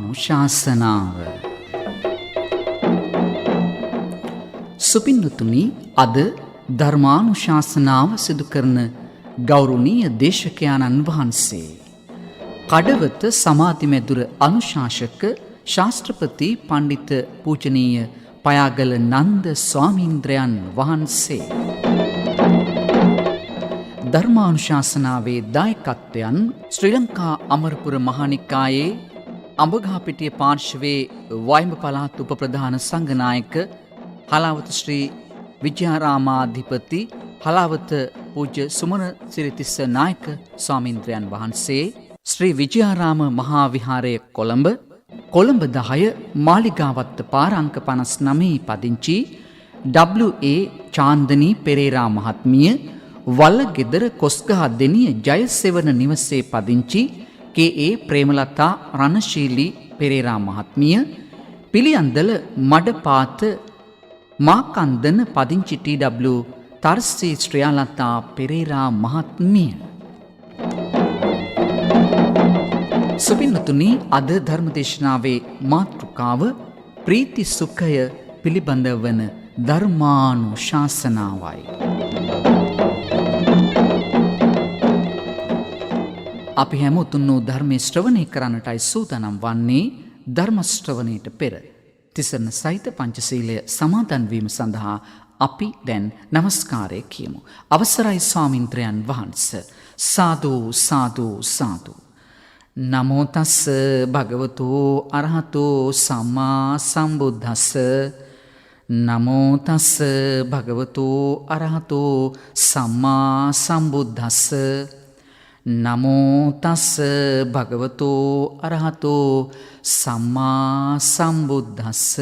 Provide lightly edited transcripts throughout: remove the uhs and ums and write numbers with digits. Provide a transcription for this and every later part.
ධර්මානුශාසනාව සුපින්වතුනි, අද ධර්මානුශාසනාව සිදු කරන ගෞරවනීය දේශකයාණන් වහන්සේ කඩවත සමාධිමැදුර අනුශාසක ශාස්ත්‍රපති පණ්ඩිත පූජනීය පයාගල නන්ද ස්වාමීන්ද්‍රයන් වහන්සේ ධර්මානුශාසනාවේ දායකත්වයන් ශ්‍රී ලංකා අමරපුර මහානිකායේ අඹගහපිටිය පාර්ශවයේ වයිඹ පළාත් උපප්‍රධාන සංඝනායක හලාවත ශ්‍රී විජයාරාමාධිපති හලාවත පූජ්‍ය සුමන සිරිතිස්ස නායක ස්වාමීන්ද්‍රයන් වහන්සේ, ශ්‍රී විජයාරාම මහා විහාරය කොළඹ 10 මාලිගාවත්ත පාර අංක 59 පදිංචි W.A. චාන්දනී පෙරේරා මහත්මිය, වල්ලගෙදර කොස්ගහ දෙනිය ජයසෙවන නිවසේ පදිංචි K.A. ප්‍රේමලතා රණශීලී පෙරේරා මහත්මිය, පිළියන්දල මඩපාත මාකන්දන පදිංචි T.W. තර්සී ශ්‍රියාලතා පෙරේරා මහත්මිය. සුපින්වතුනි, අද ධර්මදේශනාවේ මාතෘකාව ප්‍රීති සුඛය පිළිබඳ වන ධර්මානුශාසනාවයි. අපි හැම උතුම් වූ ධර්මයේ ශ්‍රවණය කරන්නටයි සූදානම් වන්නේ. ධර්ම ශ්‍රවණයට පෙර තිසරණ සහිත පංචශීලය සමාදන් වීම සඳහා අපි දැන් නමස්කාරය කියමු. අවසරයි ස්වාමීන්ද්‍රයන් වහන්සේ. සාදු සාදු සාදු. නමෝ තස්ස භගවතු අරහතෝ සම්මා සම්බුද්දස්ස. නමෝ තස්ස භගවතු අරහතෝ සම්මා සම්බුද්දස්ස. නමෝ තස්ස භගවතු අරහතෝ සම්මා සම්බුද්දස්ස.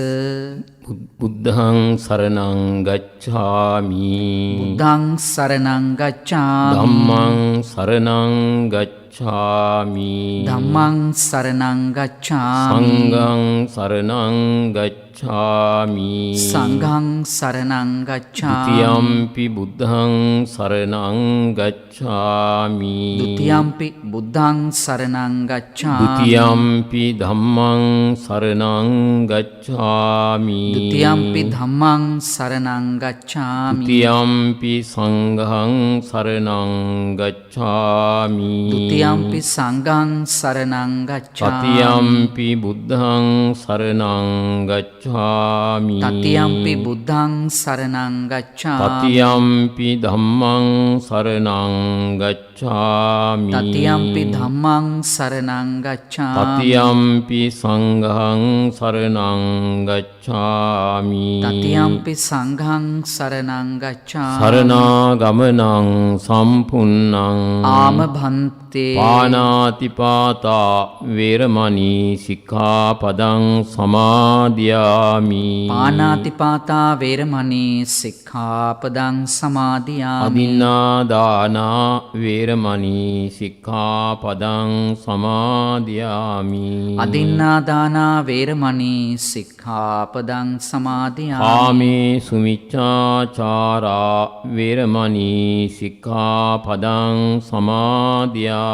බුද්ධං සරණං ගච්ඡාමි. බුද්ධං සරණං ගච්ඡාමි. ධම්මං සරණං ගච්ඡාමි. ධම්මං සරණං ගච්ඡාමි. සංඝං සරණං ගච්ඡාමි. සංඝං සරණං ගච්ඡාමි. ဒ ුතියම්පි බුද්ධං සරණං ගච්ඡාමි. ဒ ුතියම්පි බුද්ධං සරණං ගච්ඡාමි. ဒ ුතියම්පි ධම්මං සරණං ගච්ඡාමි. ဒ ුතියම්පි ධම්මං සරණං ගච්ඡාමි. ဒ ුතියම්පි සංඝං සරණං ගච්ඡාමි. ဒ ුතියම්පි සංඝං සරණං ගච්ඡාමි. තතියම්පි බුද්ධං සරණං ගච්ඡාමි. තතියම්පි බුද්ධං සරණං ගච්ඡාමි. තතියම්පි ධම්මං සරණං ගච්ඡාමි. තතියම්පි ධම්මං සරණං ගච්ඡාමි. තතියම්පි සංඝං සරණං ගච්ඡාමි. තතියම්පි සංඝං සරණං ගච්ඡාමි. සරණාගමනං සම්පුන්නං ආම භන්තේ. පානාතිපාතා වේරමණී සික්ඛාපදං සමාදියාමි. පානාතිපාතා වේරමණී සික්ඛාපදං සමාදියාමි. අදින්නාදානා වේරමණී සික්ඛාපදං සමාදියාමි. අදින්නාදානා වේරමණී සික්ඛාපදං සමාදියාමි. කාමේ සුමිච්ඡාචාරා වේරමණී සික්ඛාපදං සමාදියාමි.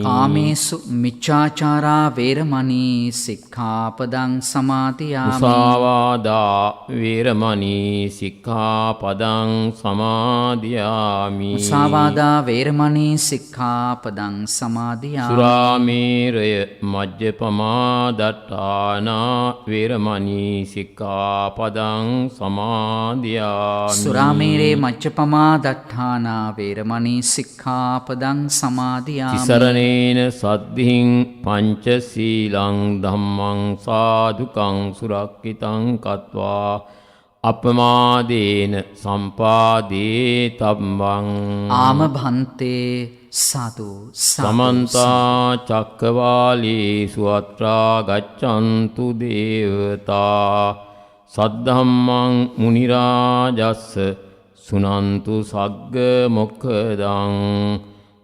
කාමේසු මිච්ඡාචාරා වේරමණී සික්ඛාපදං සමාදියාමි. මුසාවාදා වේරමණී සික්ඛාපදං සමාදියාමි. මුසාවාදා වේරමණී සික්ඛාපදං සමාදියාමි. සුරාමේරය මජ්ජපමාදට්ඨානා වේරමණී සික්ඛාපදං සමාදියාමි. සුරාමේරේ මච්චපමා දට්ඨානා වේරමණී සික්ඛාපදං සමාදියාමි. තිසරණේන සද්ධින් පංචශීලං ධම්මං සාදුකං සුරක්ඛිතං කତ୍වා අපමාදේන සම්පාදේ තම්මං. ආම භන්තේ. සාදු සමන්ත චක්කවාලේසු අත්‍රා ගච්ඡන්තු දේවතා සද්ධම්මං මුනි රාජස්ස සුනන්තු සග්ග මොක්ඛදං.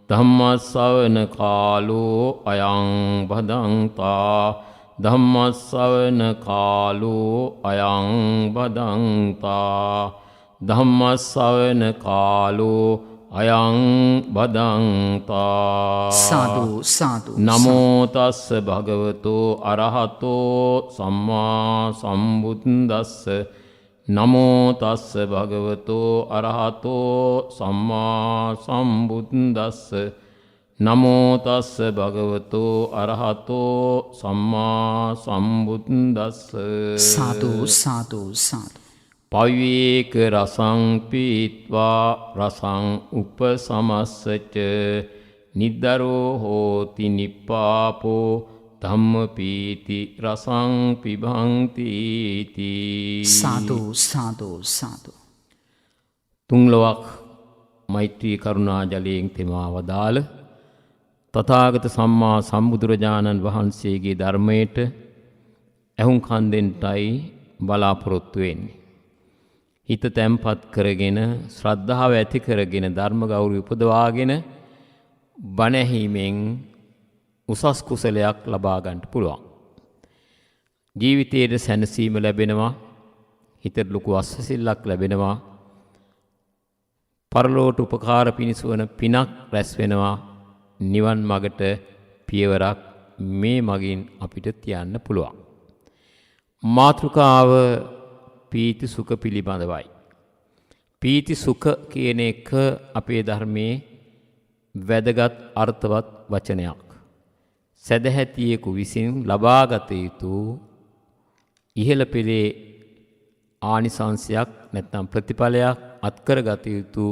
ධම්මස්සවන කාලෝ අයං බදන්තා. ධම්මස්සවන කාලෝ අයං බදන්තා. ධම්මස්සවන කාලෝ අයං බදන්තා සාදු සාදු නමෝ තස්ස භගවතෝ අරහතෝ සම්මා සම්බුද්දස්ස නමෝ තස්ස භගවතෝ අරහතෝ සම්මා සම්බුද්දස්ස නමෝ තස්ස භගවතෝ අරහතෝ සම්මා සම්බුද්දස්ස සාදු සාදු සාදු පවිවේක රසං පීත්වා රසං උපසමස්සච නිද්දරෝ හෝති නිප්පාපෝ ධම්මපීති රසං පිබන්ති තී සාදු සාදු සාදු තුන් ලොවක් මෛත්‍රී කරුණා ජලයෙන් තෙමා වදාළ තථාගත සම්මා සම්බුදුරජාණන් වහන්සේගේ ධර්මයට ඇහුම්කන් දෙන්නටයි බලාපොරොත්තු වෙන්නේ. හිත තැම්පත් කරගෙන ශ්‍රද්ධාව ඇති කරගෙන ධර්ම ගෞරවය උපදවාගෙන බණ ඇහිීමෙන් උසස් කුසලයක් ලබා ගන්නට පුළුවන්. ජීවිතයේ සැනසීම ලැබෙනවා. හිතට ලොකු අස්වැසිල්ලක් ලැබෙනවා. පරලෝට උපකාර පිණිස වන පිනක් රැස් වෙනවා. නිවන් මගට පියවරක් මේ මගින් අපිට තියන්න පුළුවන්. මාතෘකාව පීති සුඛ පිළිබඳවයි. පීති සුඛ කියන එක අපේ ධර්මයේ වැදගත් අර්ථවත් වචනයක්. සදහැතියෙකු විසින් ලබාගත යුතු ඉහළ පෙළේ ආනිසංසයක් නැත්නම් ප්‍රතිඵලයක් අත්කරගත යුතු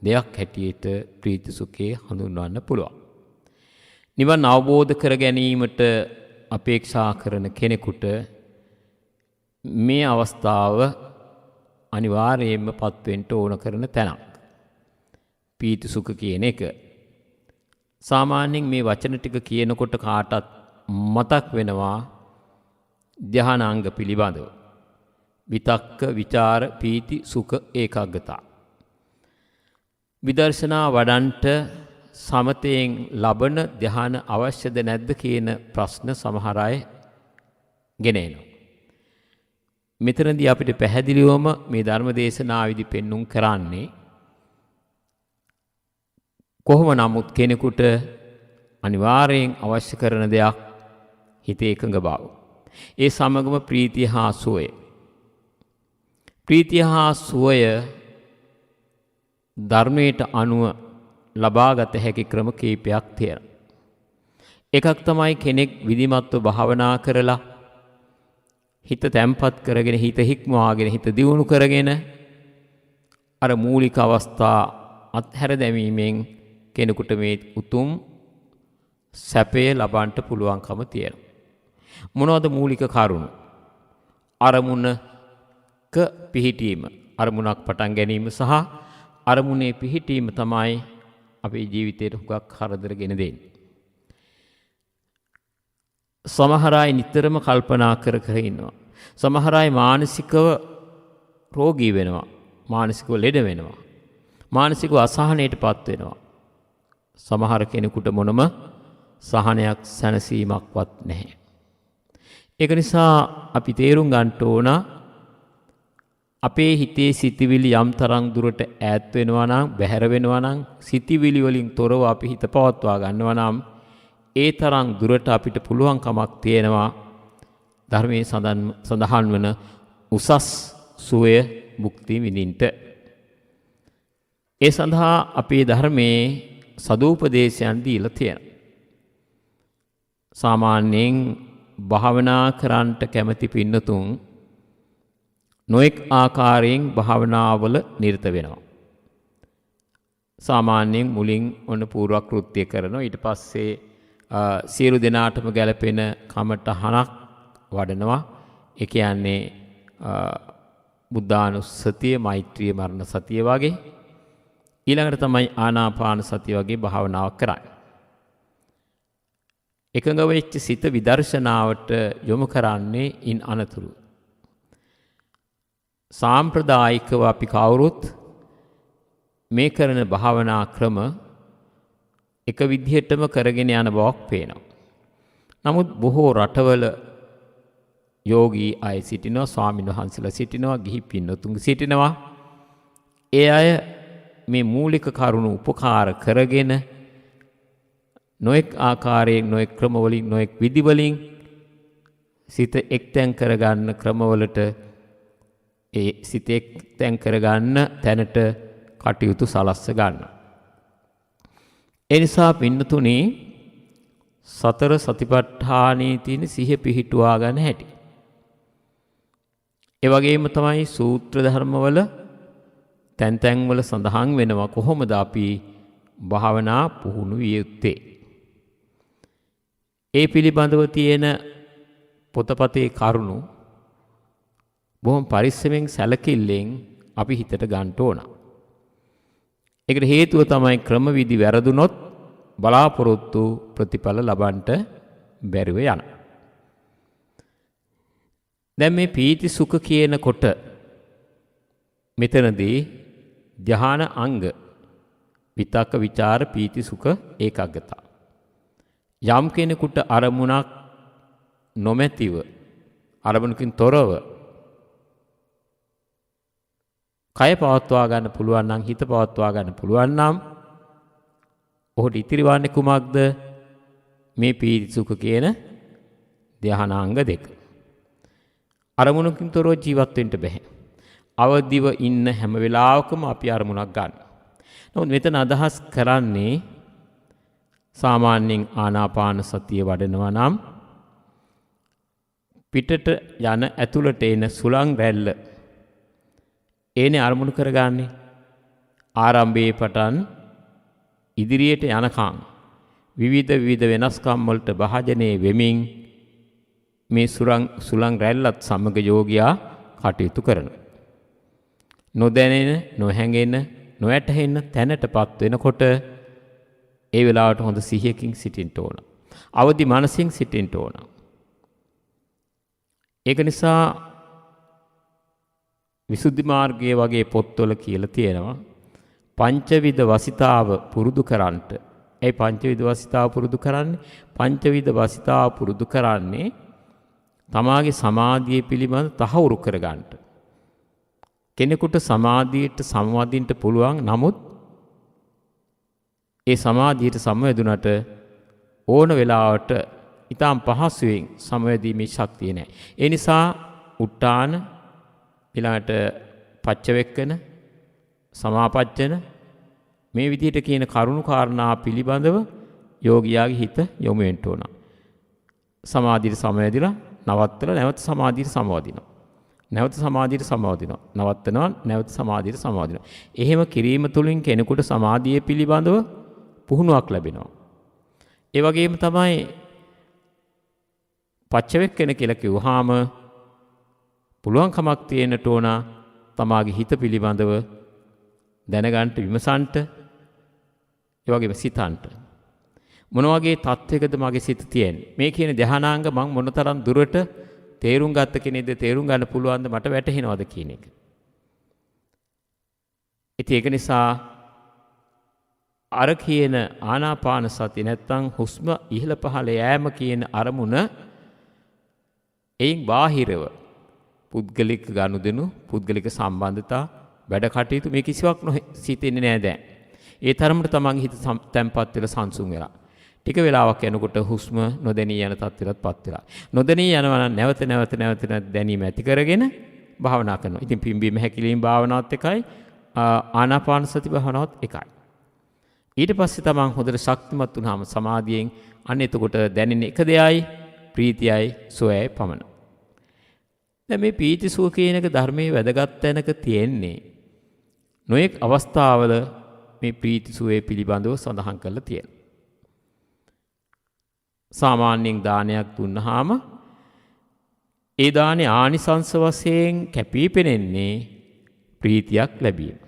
දෙයක් හැටියට ප්‍රීති සුඛේ හඳුන්වන්න පුළුවන්. නිවන් අවබෝධ කර ගැනීමට අපේක්ෂා කරන කෙනෙකුට මේ අවස්ථාව අනිවාර්යයෙන්ම පත්වෙන්න ඕන කරන තැනක්. පීති සුඛ කියන එක. සාමාන්‍යයෙන් මේ වචන ටික කියනකොට කාටත් මතක් වෙනවා ධානාංග පිළිබඳව. විතක්ක, විචාර, පීති, සුඛ, ඒකාග්‍රතාව. විදර්ශනා වඩන්ට සමතයෙන් ලබන ධ්‍යාන අවශ්‍යද නැද්ද කියන ප්‍රශ්න සමහර අය ගෙන එනවා. මෙතනදී අපිට පැහැදිලිවම මේ ධර්ම දේශනාවේදී පෙන්눔 කරන්නේ කොහොම නමුත් කෙනෙකුට අනිවාර්යෙන් අවශ්‍ය කරන දෙයක් හිතේ එකඟ බව. ඒ සමගම ප්‍රීතිය හා සුවය. ප්‍රීතිය හා සුවය ධර්මයට අනුව ලබාගත හැකි ක්‍රම කීපයක් තියෙනවා. එකක් තමයි කෙනෙක් විධිමත්ව භාවනා කරලා හිත තැම්පත් කරගෙන හිත හික්මවාගෙන හිත දියුණු කරගෙන අර මූලික අවස්ථා අත්හැර දැමීමෙන් කෙනෙකුට මේ උතුම් සැපය ලබන්නට පුළුවන්කම තියෙනවා. මොනවද මූලික කරුණු? අරමුණක පිහිටීම, අරමුණක් පටන් ගැනීම සහ අරමුණේ පිහිටීම තමයි අපේ ජීවිතයට හුඟක් කරදරගෙන දෙන්නේ. සමහර අය නිතරම කල්පනා කර කර ඉන්නවා. සමහර අය මානසිකව රෝගී වෙනවා. මානසිකව ලෙඩ වෙනවා. මානසිකව අසහනයටපත් වෙනවා. සමහර කෙනෙකුට මොනම සහනයක් සැනසීමක්වත් නැහැ. ඒක නිසා අපි තේරුම් ගන්න ඕන අපේ හිතේ සිතිවිලි යම් තරම් දුරට ඈත් වෙනවා නම්, බැහැර වෙනවා නම්, සිතිවිලි වලින් තොරව අපි හිත පවත්වා ගන්නවා නම් ඒ තරම් දුරට අපිට පුළුවන් කමක් තියෙනවා ධර්මයේ සඳහන් වන උසස් සුවය භුක්ති විඳින්නට. ඒ සඳහා අපේ ධර්මයේ සදූපදේශයන් දීලා තියෙනවා. සාමාන්‍යයෙන් භාවනා කරන්නට කැමති පින්නතුන් නොඑක් ආකාරයෙන් භාවනාවල නිරත වෙනවා. සාමාන්‍යයෙන් මුලින් ඔන්න පූර්ව කෘත්‍ය කරනවා. ඊට පස්සේ සියලු දෙනාටම ගැලපෙන කමටහනක් වඩනවා. ඒ කියන්නේ බුද්ධානුස්සතිය, මෛත්‍රිය, මරණ සතිය වගේ. ඊළඟට තමයි ආනාපාන සතිය වගේ භාවනාවක් කරන්නේ. එකඟ වෙච්ච සිත විදර්ශනාවට යොමු කරන්නේ ඉන් අනතුරු. සාම්ප්‍රදායිකව අපි කවුරුත් මේ කරන භාවනා ක්‍රම එක විදිහටම කරගෙන යන බවක් පේනවා. නමුත් බොහෝ රටවල යෝගී අය සිටිනවා, ස්වාමීන් වහන්සේලා සිටිනවා, ගිහි පින්වතුන් සිටිනවා. ඒ අය මේ මූලික කරුණු උපකාර කරගෙන නොඑක් ආකාරයෙන් නොඑක් ක්‍රමවලින් නොඑක් විදිවලින් සිත එක්තැන් කරගන්න ක්‍රමවලට ඒ සිත එක්තැන් කරගන්න තැනට කටයුතු සලස්ස ගන්න. ඒ නිසා පින්නතුනේ සතර සතිපට්ඨානයේ තියෙන සිහිය පිහිටුවා ගන්න හැටි. ඒ වගේම තමයි සූත්‍ර ධර්මවල තැන් තැන්වල සඳහන් වෙනවා කොහොමද අපි භාවනා පුහුණු විය යුත්තේ. ඒ පිළිබඳව තියෙන පොතපතේ කරුණු බොහොම පරිස්සමෙන් සැලකිල්ලෙන් අපි හිතට ගන්න ඕන. ඒකට හේතුව තමයි ක්‍රමවිදි වැරදුනොත් බලාපොරොත්තු ප්‍රතිඵල ලබන්නට බැරිව යන. දැන් මේ පීති සුඛ කියනකොට මෙතනදී ධ්‍යාන අංග විතක්ක ਵਿਚාර පීති සුඛ ඒකාග්‍රතාව. යම් කෙනෙකුට අරමුණක් නොමැතිව අරමුණකින් තොරව කය පවත්වා ගන්න පුළුවන් නම් හිත පවත්වා ගන්න පුළුවන් නම් ඔහුට ඉතිරි වන්නේ කුමක්ද? මේ පීති සුඛ කියන ධ්‍යානාංග දෙක. අරමුණකින් තොරව ජීවත් වෙන්න බෑ. අවදිව ඉන්න හැම වෙලාවකම අපි අරමුණක් ගන්න. නමුත් මෙතන අදහස් කරන්නේ සාමාන්‍යයෙන් ආනාපාන සතිය වඩනවා නම් පිටට යන ඇතුළට එන සුළං රැල්ල ඒනේ අරමුණු කරගන්නේ. ආරම්භයේ පටන් ඉදිරියට යනකම් විවිධ වෙනස්කම් වලට භාජනයේ වෙමින් මේ සුළං රැල්ලත් සමග යෝගියා කටයුතු කරනවා. නොදැනෙන, නොහැඟෙන, නොඇටහෙන තැනටපත් වෙනකොට ඒ වෙලාවට හොඳ සිහියකින් සිටින්න ඕන. අවදි මනසින් සිටින්න ඕන. ඒක නිසා විසුද්ධි මාර්ගයේ වගේ පොත්වල කියලා තියෙනවා පංචවිධ වසිතාව පුරුදු කරන්නට. ඒ පංචවිධ වසිතාව පුරුදු කරන්නේ පංචවිධ වසිතාව පුරුදු කරන්නේ තමාගේ සමාධිය පිළිබඳ තහවුරු කරගන්නට. කෙනෙකුට සමාධියට සමවදින්න පුළුවන්. නමුත් ඒ සමාධියට සමවැදුනට ඕන වෙලාවට ඊටාම් පහසුවෙන් සමවැදීමේ ශක්තිය නැහැ. ඒ නිසා උට්ටාන ඊළඟට පච්චවෙක්කන සමාපච්චන මේ විදිහට කියන කරුණු කාරණා පිළිබඳව යෝගියාගේ හිත යොමු වෙන්න ඕන. සමාධියට සමවැදිලා නවත්තලා නැවත සමාධියට සමවදිනවා. නැවත සමාධියට සමවදිනවා. නවත්තනවා නැවත සමාධියට සමවදිනවා. එහෙම කිරීම තුළින් කෙනෙකුට සමාධිය පිළිබඳව පුහුණුවක් ලැබෙනවා. ඒ වගේම තමයි පච්චවෙක්කන කියලා කිව්වහම පුළුවන්කමක් තියෙන්නට ඕන තමාගේ හිත පිළිබඳව දැනගන්න විමසන්ට ඒ වගේම සිතන්ට මොන වගේ තත්වයකද මගේ සිත තියෙන්නේ මේ කියන ධානාංග මම මොනතරම් දුරට තේරුම් ගත්ත කෙනෙක්ද තේරුම් ගන්න පුළුවන්ද මට වැටහෙනවද කියන එක. ඉතින් ඒක නිසා අර කියන ආනාපාන සති නැත්තම් හුස්ම ඉහළ පහළ යෑම කියන අරමුණ එයින් බාහිරව පුද්ගලික ගනුදෙනු පුද්ගලික සම්බන්ධතා වැඩ කටයුතු මේ කිසිවක් සිතෙන්නේ නෑ දැන්. ඒ තරමට තමන්ගේ හිත තැම්පත් වෙලා සංසුන් වෙලා. ටික වෙලාවක් යනකොට හුස්ම නොදැනී යන තත්ත්වයටපත් වෙලා. නොදැනී යනවා නම් නැවත දැනීම ඇති කරගෙන භාවනා කරනවා. ඉතින් පිම්බීම හැකිලිම භාවනාවත් එකයි ආනාපාන සති භාවනාවත් එකයි. ඊට පස්සේ තමන් හොඳට ශක්තිමත් වුණාම සමාධියෙන් අන්න එතකොට දැනෙන එක දෙයයි ප්‍රීතියයි සෝයයි පමණ. දැන් මේ පීති සුව කියන එක ධර්මයේ වැදගත් තැනක තියෙන්නේ නොඑක් අවස්ථාවල මේ ප්‍රීති සුවේ පිළිබඳව සඳහන් කරලා තියෙනවා. සාමාන්‍යයෙන් දානයක් දුන්නාම ඒ දානේ ආනිසංස වශයෙන් කැපී පෙනෙන්නේ ප්‍රීතියක් ලැබීම.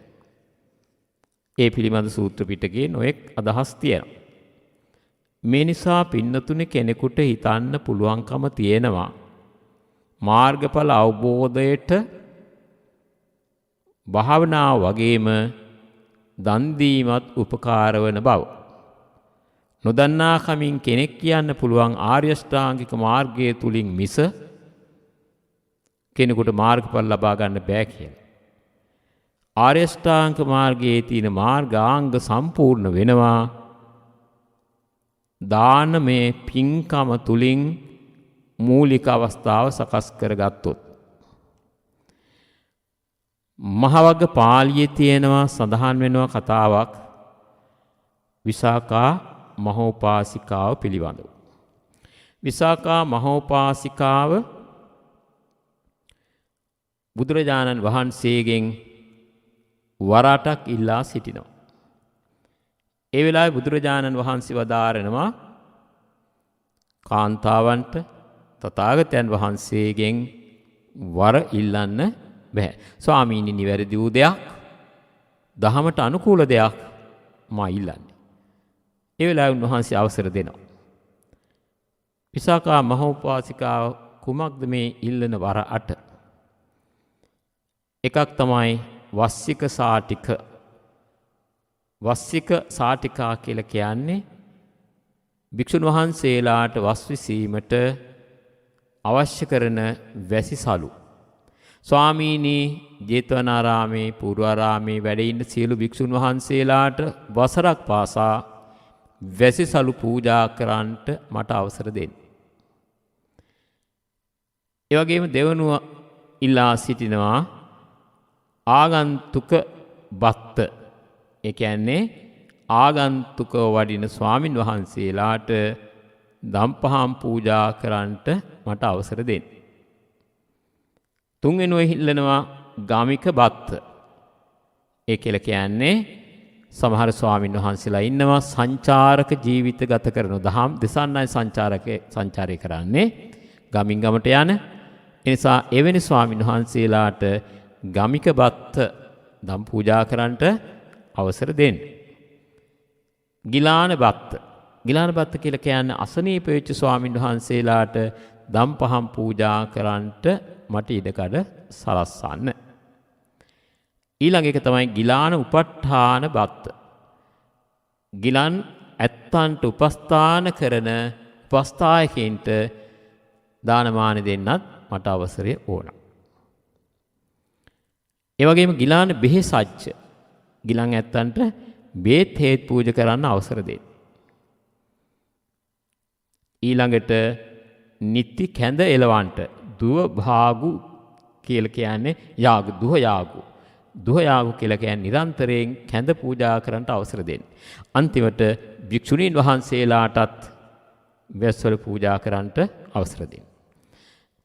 ඒ පිළිබඳ සූත්‍ර පිටකේ නොඑක් අදහස් තියෙනවා. මේ නිසා පින්නතුනේ කෙනෙකුට හිතන්න පුළුවන්කම තියෙනවා මාර්ගඵල අවබෝධයට භාවනාව වගේම දන් දීමත් උපකාර වන බව. නොදන්නා කමින් කෙනෙක් කියන්න පුළුවන් ආර්ය ශ්‍රාංගික මාර්ගය තුලින් මිස කෙනෙකුට මාර්ගඵල ලබා ගන්න බෑ කියලා. ආර්ය ශ්‍රාංක මාර්ගයේ තියෙන මාර්ගාංග සම්පූර්ණ වෙනවා. දානමය පින්කම තුලින් මූලික අවස්ථාව සකස් කරගත්තොත්. මහවග්ග පාළියේ තියෙනවා සඳහන් වෙනවා කතාවක් විසාකා මහෝපාසිකාව පිළිබඳව. විසාකා මහෝපාසිකාව බුදුරජාණන් වහන්සේගෙන් වර 8ක් ඉල්ලා සිටිනවා. ඒ වෙලාවේ බුදුරජාණන් වහන්සේ වදාරනවා කාන්තාවන්ට තථාගතයන් වහන්සේගෙන් වර ඉල්ලන්න බෑ. ස්වාමීනි නිවැරදි වූ දෙයක්, දහමට අනුකූල දෙයක් මා ඉල්ලන්නේ. ඒ වෙලාවේ උන්වහන්සේ අවසර දෙනවා. විසාකා මහෝපාසිකාව කුමක්ද මේ ඉල්ලන වර 8? එකක් තමයි වස්සික සාටික. වස්සික සාටිකා කියලා කියන්නේ භික්ෂුන් වහන්සේලාට වස් විසීමට අවශ්‍ය කරන වැසිසලු. ස්වාමීනි ජේතවනාරාමේ පූර්වාරාමේ වැඩ ඉන්න සියලු භික්ෂුන් වහන්සේලාට වසරක් පාසා වැසිසලු පූජා කරන්නට මට අවසර දෙන්න. ඒ වගේම දෙවනුව ඉල්ලා සිටිනවා ආගන්තුක බත්ත. ඒ කියන්නේ ආගන්තුක වඩින ස්වාමින් වහන්සේලාට දම්පහම් පූජා කරන්නට මට අවසර දෙන්න. තුන්වෙනුව ඉල්ලනවා ගාමික බත්ත. ඒ කියලා කියන්නේ සමහර ස්වාමින් වහන්සේලා ඉන්නවා සංචාරක ජීවිත ගත කරන දහම් දෙසන්නයි සංචාරය කරන්නේ ගමින් ගමට යන. ඒ නිසා එවැනි ස්වාමින් වහන්සේලාට ගමික බත්ත දම් පූජා කරන්නට අවසර දෙන්න. ගිලාන බත්ත. ගිලාන බත්ත කියලා කියන්නේ අසනීප වෙච්ච ස්වාමින් වහන්සේලාට දම් පහම් පූජා කරන්නට මට ඉඩකඩ සලස්සන්න. ඊළඟ එක තමයි ගිලාන උපට්ඨාන බත්ත. ගිලන් ඇත්තන්ට උපස්ථාන කරන උපස්ථායකයින්ට දානමාන දෙන්නත් මට අවසරය ඕන. ඒ වගේම ගිලාන බෙහෙසච්ච. ගිලන් ඇත්තන්ට බේත් හේත් පූජා කරන්න අවසර දෙන්න. ඊළඟට නිත්‍ය කැඳ එලවන්ට දුව භාගු කියලා කියන්නේ යාග දුහ යාගු. දුහ යාගු කියලා කියන්නේ නිරන්තරයෙන් කැඳ පූජා කරන්නට අවසර දෙන්න. අන්තිමට භික්ෂුණීන් වහන්සේලාටත් වැස්වල පූජා කරන්නට අවසර දෙන්න.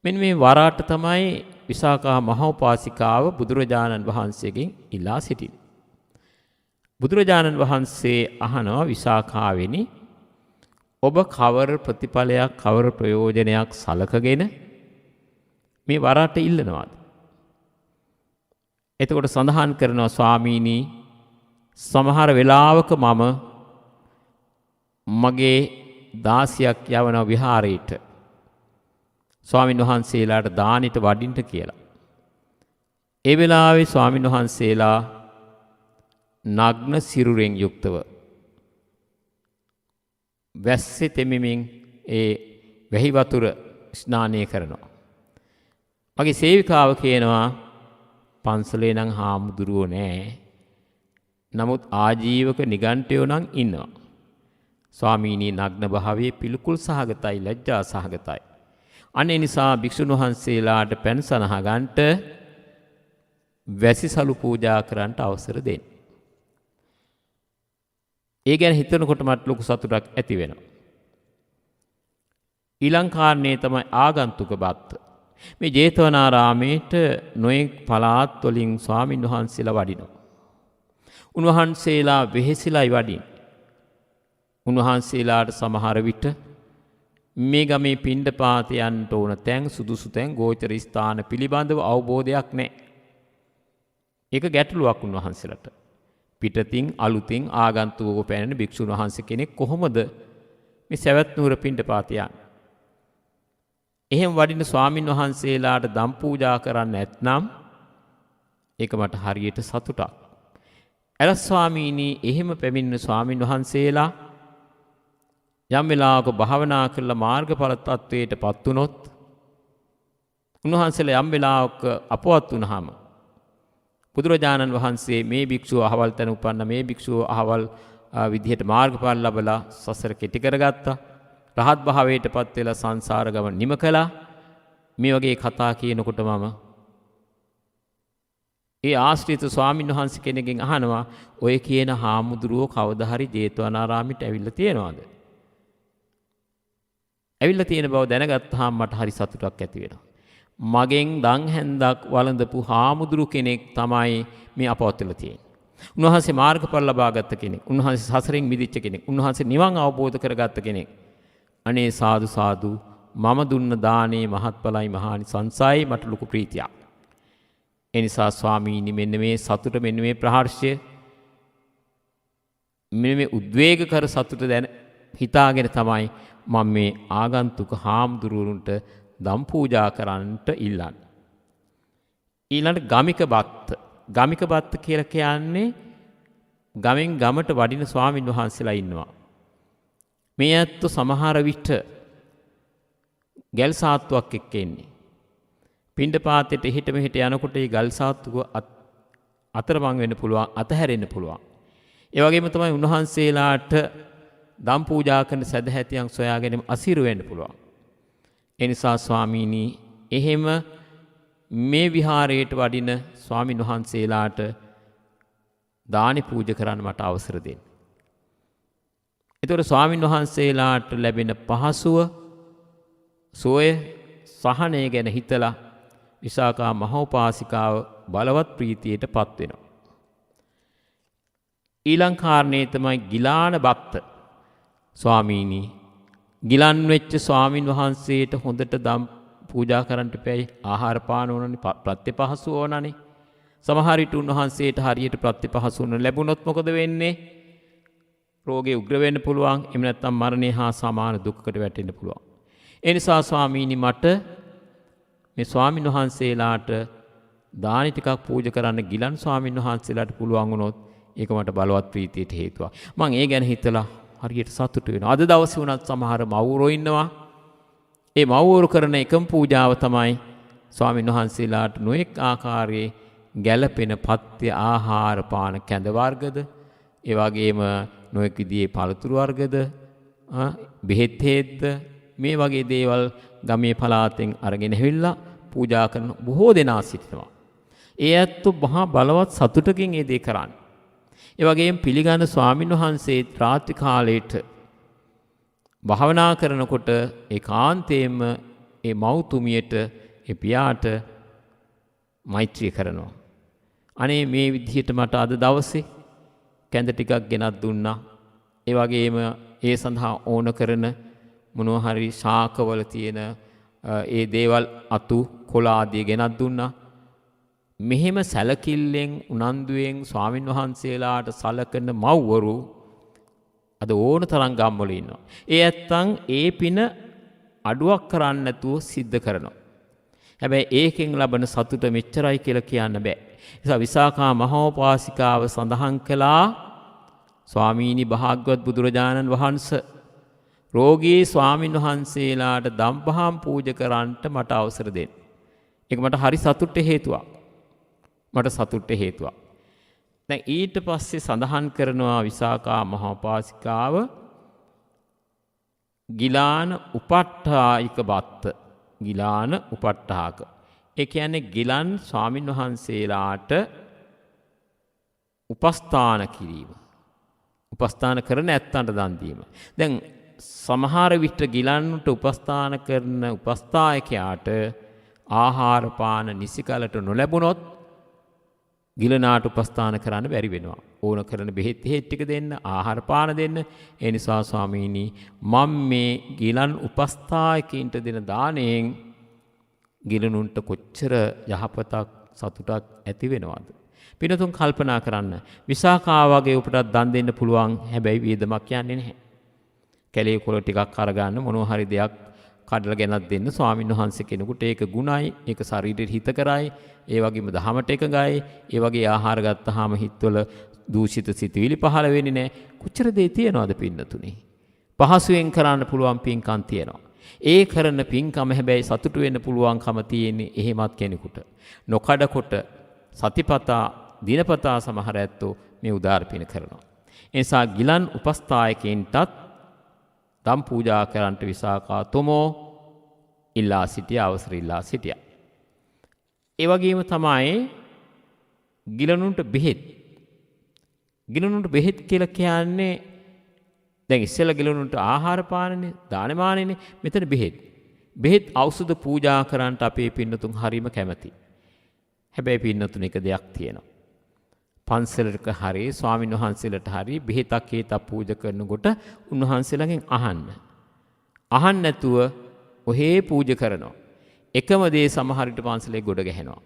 මෙන්න මේ වරාට තමයි විසාකා මහෝපාසිකාව බුදුරජාණන් වහන්සේගෙන් ඉල්ලා සිටින්නේ. බුදුරජාණන් වහන්සේ අහනවා විසාකාවෙනි ඔබ කවර ප්‍රතිඵලයක් කවර ප්‍රයෝජනයක් සලකගෙන මේ වරාට ඉල්ලනවාද? එතකොට සඳහන් කරනවා ස්වාමීනි සමහර වෙලාවක මම මගේ දාසියක් යවන විහාරයට ස්වාමින් වහන්සේලාට දානිට වඩින්න කියලා. ඒ වෙලාවේ ස්වාමින් වහන්සේලා නග්න සිරුරෙන් යුක්තව වැස්සේ තෙමිමින් ඒ වැහි වතුර ස්නානය කරනවා. මගේ සේවිකාව කියනවා පන්සලේ නම් හාමුදුරුවෝ නෑ. නමුත් ආජීවක නිගණ්ඨයෝ නම් ඉන්නවා. ස්වාමීනි නග්න භාවයේ පිළිකුල් සහගතයි ලැජ්ජා සහගතයි. අනේ නිසා භික්ෂුන් වහන්සේලාට පැන් සනහ ගන්නට වැසිසලු පූජා කරන්නට අවසර දෙන්න. ඒ ගැන හිතනකොට මට ලොකු සතුටක් ඇති වෙනවා. ඊළඟ කාරණේ තමයි ආගන්තුක බත්ත. මේ ජේතවනාරාමේට නොයෙක් පළාත් වලින් ස්වාමින් වහන්සේලා වඩිනවා. උන්වහන්සේලා වෙහෙසිලායි වඩින්නේ. උන්වහන්සේලාට සමහර විට මේ ගමේ පිණ්ඩපාත යන්න ඕන තැන් සුදුසු තැන් ගෝචර ස්ථාන පිළිබඳව අවබෝධයක් නැහැ. ඒක ගැටලුවක් උන්වහන්සේලාට. පිටතින් අලුතින් ආගන්තුකව පැනෙන භික්ෂුන් වහන්සේ කෙනෙක් කොහොමද මේ සවැත් නුවර පිණ්ඩපාත යන්නේ? එහෙම වඩින ස්වාමින් වහන්සේලාට දම් පූජා කරන්න නැත්නම් ඒක මට හරියට සතුටක්. අර ස්වාමීනි එහෙම පැමිණෙන ස්වාමින් වහන්සේලා යම් වෙලාවක භාවනා කරලා මාර්ගඵල තත්වයට පත් වුනොත් උන්වහන්සේලා යම් වෙලාවක අපවත් වුනහම බුදුරජාණන් වහන්සේ මේ භික්ෂුව අහවල් තැන උපන්න මේ භික්ෂුව අහවල් විදිහට මාර්ගඵල ලැබලා සසර කෙටි කරගත්තා. රහත් භාවයටපත් වෙලා සංසාර ගමන නිම කළා. මේ වගේ කතා කියනකොට මම ඒ ආශ්‍රිත ස්වාමීන් වහන්සේ කෙනෙක්ගෙන් අහනවා ඔය කියන හාමුදුරුවෝ කවදා හරි ජේතවනාරාමයට ඇවිල්ලා තියෙනවද? ඇවිල්ලා තියෙන බව දැනගත්තාම මට හරි සතුටක් ඇති වෙනවා. මගෙන් දන් හැන්දක් වළඳපු හාමුදුරු කෙනෙක් තමයි මේ අපවත් වෙලා තියෙන්නේ. උන්වහන්සේ මාර්ගඵල ලබාගත් කෙනෙක්. උන්වහන්සේ සසරෙන් මිදිච්ච කෙනෙක්. උන්වහන්සේ නිවන් අවබෝධ කරගත්ත කෙනෙක්. අනේ සාදු සාදු මම දුන්න දානේ මහත්ඵලයි මහානිසංසයි මට ලොකු ප්‍රීතියක්. ඒ නිසා ස්වාමීනි මෙන්න මේ සතුට මෙන්න මේ ප්‍රහර්ෂය මෙන්න මේ උද්වේගකර සතුට දැන හිතාගෙන තමයි මම මේ ආගන්තුක හාමුදුරුවන්ට දම් පූජා කරන්නට ඉල්ලන්නේ. ඊළඟට ගමික බත්ත. ගමික බත්ත කියලා කියන්නේ ගමෙන් ගමට වඩින ස්වාමින් වහන්සේලා ඉන්නවා. මේ ඇත්තෝ සමහර විට ගල් සාත්තුවක් එක්ක එන්නේ. පිණ්ඩපාතයට එහෙට මෙහෙට යනකොට ඒ ගල් සාත්තුව අතරමං වෙන්න පුළුවන්, අතහැරෙන්න පුළුවන්. ඒ වගේම තමයි උන්වහන්සේලාට දම් පූජා කරන සදහැතියන් සොයාගෙන අසිරු වෙන්න පුළුවන්. ඒ නිසා ස්වාමීනි එහෙම මේ විහාරයට වඩින ස්වාමින් වහන්සේලාට දානි පූජ කරන්න මට අවසර දෙන්න. එතකොට ස්වාමින් වහන්සේලාට ලැබෙන පහසුව සෝය සහනය ගැන හිතලා විසාකා මහෝපාසිකාව බලවත් ප්‍රීතියට පත් වෙනවා. ඊළඟ කාරණේ තමයි ගිලාන භක්ත. ස්වාමීනි ගිලන් වෙච්ච ස්වාමින් වහන්සේට හොඳට දම් පූජා කරන්නට පැයි ආහාර පාන ඕනනේ ප්‍රත්‍යපහසු ඕනනේ. සමහර විට උන්වහන්සේට හරියට ප්‍රත්‍යපහසු ලැබුණොත් මොකද වෙන්නේ? රෝගේ උග්‍ර වෙන්න පුළුවන්. එහෙම නැත්නම් මරණය හා සමාන දුක්කට වැටෙන්න පුළුවන්. ඒ නිසා ස්වාමීනි මට මේ ස්වාමින් වහන්සේලාට දානි ටිකක් පූජා කරන්න ගිලන් ස්වාමින් වහන්සේලාට පුළුවන් වුණොත් ඒක මට බලවත් ප්‍රීතියට හේතුවක්. මම ඒ ගැන හිතලා හරියට සතුටු වෙනවා. අද දවසේ වුණත් සමහර මව්වරෝ ඉන්නවා. ඒ මව්වරු කරන එකම පූජාව තමයි ස්වාමින් වහන්සේලාට නොඑක් ආකාරයේ ගැළපෙන පත්‍ය ආහාර පාන කැඳ වර්ගද, ඒ වගේම නොඑක් විදිහේ පළතුරු වර්ගද, බෙහෙත් හේද්ද මේ වගේ දේවල් ගමේ පළාතෙන් අරගෙන ඇවිල්ලා පූජා කරන බොහෝ දෙනා සිටිනවා. ඒ ඇත්තෝ මහා බලවත් සතුටකින් ඒ දේ කරන්නේ. ඒ වගේම පිළිගන්න ස්වාමින් වහන්සේ රාත්‍රී කාලයේට භාවනා කරනකොට ඒකාන්තයෙන්ම ඒ මෞතුමියට ඒ පියාට මෛත්‍රිය කරනවා. අනේ මේ විදිහට මට අද දවසේ කැඳ ටිකක් ගෙනත් දුන්නා. ඒ වගේම ඒ සඳහා ඕන කරන මොනවා හරි ශාකවල තියෙන ඒ දේවල් අතු කොළ ආදී ගෙනත් දුන්නා. මෙහෙම සැලකිල්ලෙන් උනන්දුවෙන් ස්වාමින් වහන්සේලාට සලකන මව්වරු අද ඕන තරම් ගම්වල ඉන්නවා. ඒ ඇත්තන් ඒ පින අඩුවක් කරන්න නැතුව සිද්ධ කරනවා. හැබැයි ඒකෙන් ලබන සතුට මෙච්චරයි කියලා කියන්න බෑ. නිසා විසාකා මහෝපාසිකාව සඳහන් කළා ස්වාමීනි භාග්‍යවත් බුදුරජාණන් වහන්සේ රෝගී ස්වාමින් වහන්සේලාට දම්පහම් පූජ කරන්නට මට අවසර දෙන්න. ඒක මට හරි සතුටට හේතුවක්. මට සතුටට හේතුවක්. දැන් ඊට පස්සේ සඳහන් කරනවා විසාකා මහෝපාසිකාව ගිලාන උපට්ඨායික බත්ත. ගිලාන උපට්ඨාක. ඒ කියන්නේ ගිලන් ස්වාමින් වහන්සේලාට උපස්ථාන කිරීම. උපස්ථාන කරන ඇත්තන්ට දන් දීම. දැන් සමහර විට ගිලන්ට උපස්ථාන කරන උපස්ථායකයාට ආහාර පාන නිසිකලට නොලැබුණොත් ගිලනාට උපස්ථාන කරන්න බැරි වෙනවා. ඕන කරන බෙහෙත් හේත් ටික දෙන්න, ආහාර පාන දෙන්න. ඒ නිසා ස්වාමීනි මම මේ ගිලන් උපස්ථායකින්ට දෙන දාණයෙන් ගිලනුන්ට කොච්චර යහපතක් සතුටක් ඇති වෙනවද? පිනතුන් කල්පනා කරන්න. විසාකා වගේ උපටත් දන් දෙන්න පුළුවන්. හැබැයි වේදමක් යන්නේ නැහැ. කැලේ කොළ ටිකක් අරගන්න මොනවා හරි දෙයක් කඩලා ගෙනත් දෙන්න ස්වාමින් වහන්සේ කෙනෙකුට ඒක ගුණයි, ඒක ශරීරෙට හිත කරයි, ඒ වගේම දහමට එකඟයි, ඒ වගේ ආහාර ගත්තාම හිතවල දූෂිත සිතුවිලි පහළ වෙන්නේ නැහැ. කොච්චර දේ තියනවද පින්නතුනේ? පහසුවෙන් කරන්න පුළුවන් පින්කම් තියෙනවා. ඒ කරන පින්කම හැබැයි සතුටු වෙන්න පුළුවන්කම තියෙන්නේ එහෙමත් කෙනෙකුට. නොකඩකොට සතිපතා දිනපතා සමහර ඇත්තෝ මේ උදාර පින කරනවා. ඒ නිසා ගිලන් උපස්ථායකයන්ටත් දම් පූජා කරන්නට විසාකා තොමෝ ඉල්ලා සිටිය අවසර ඉල්ලා සිටියා. ඒ වගේම තමයි ගිලනුන්ට බෙහෙත්. ගිලනුන්ට බෙහෙත් කියලා කියන්නේ දැන් ඉස්සෙල්ලා ගිලනුන්ට ආහාර පානනේ දානමානනේ මෙතන බෙහෙත්. බෙහෙත් ඖෂධ පූජා කරන්නට අපේ පින්නතුන් හරීම කැමති. හැබැයි පින්නතුන් එක දෙයක් තියෙනවා. පන්සලක හරි ස්වාමින් වහන්සේලාට හරි බෙහෙතක් හේතක් පූජා කරනකොට උන්වහන්සේලාගෙන් අහන්න. අහන්න නැතුව ඔහේ පූජා කරනවා. එකම දේ සමහර විට පන්සලේ ගොඩ ගැහෙනවා.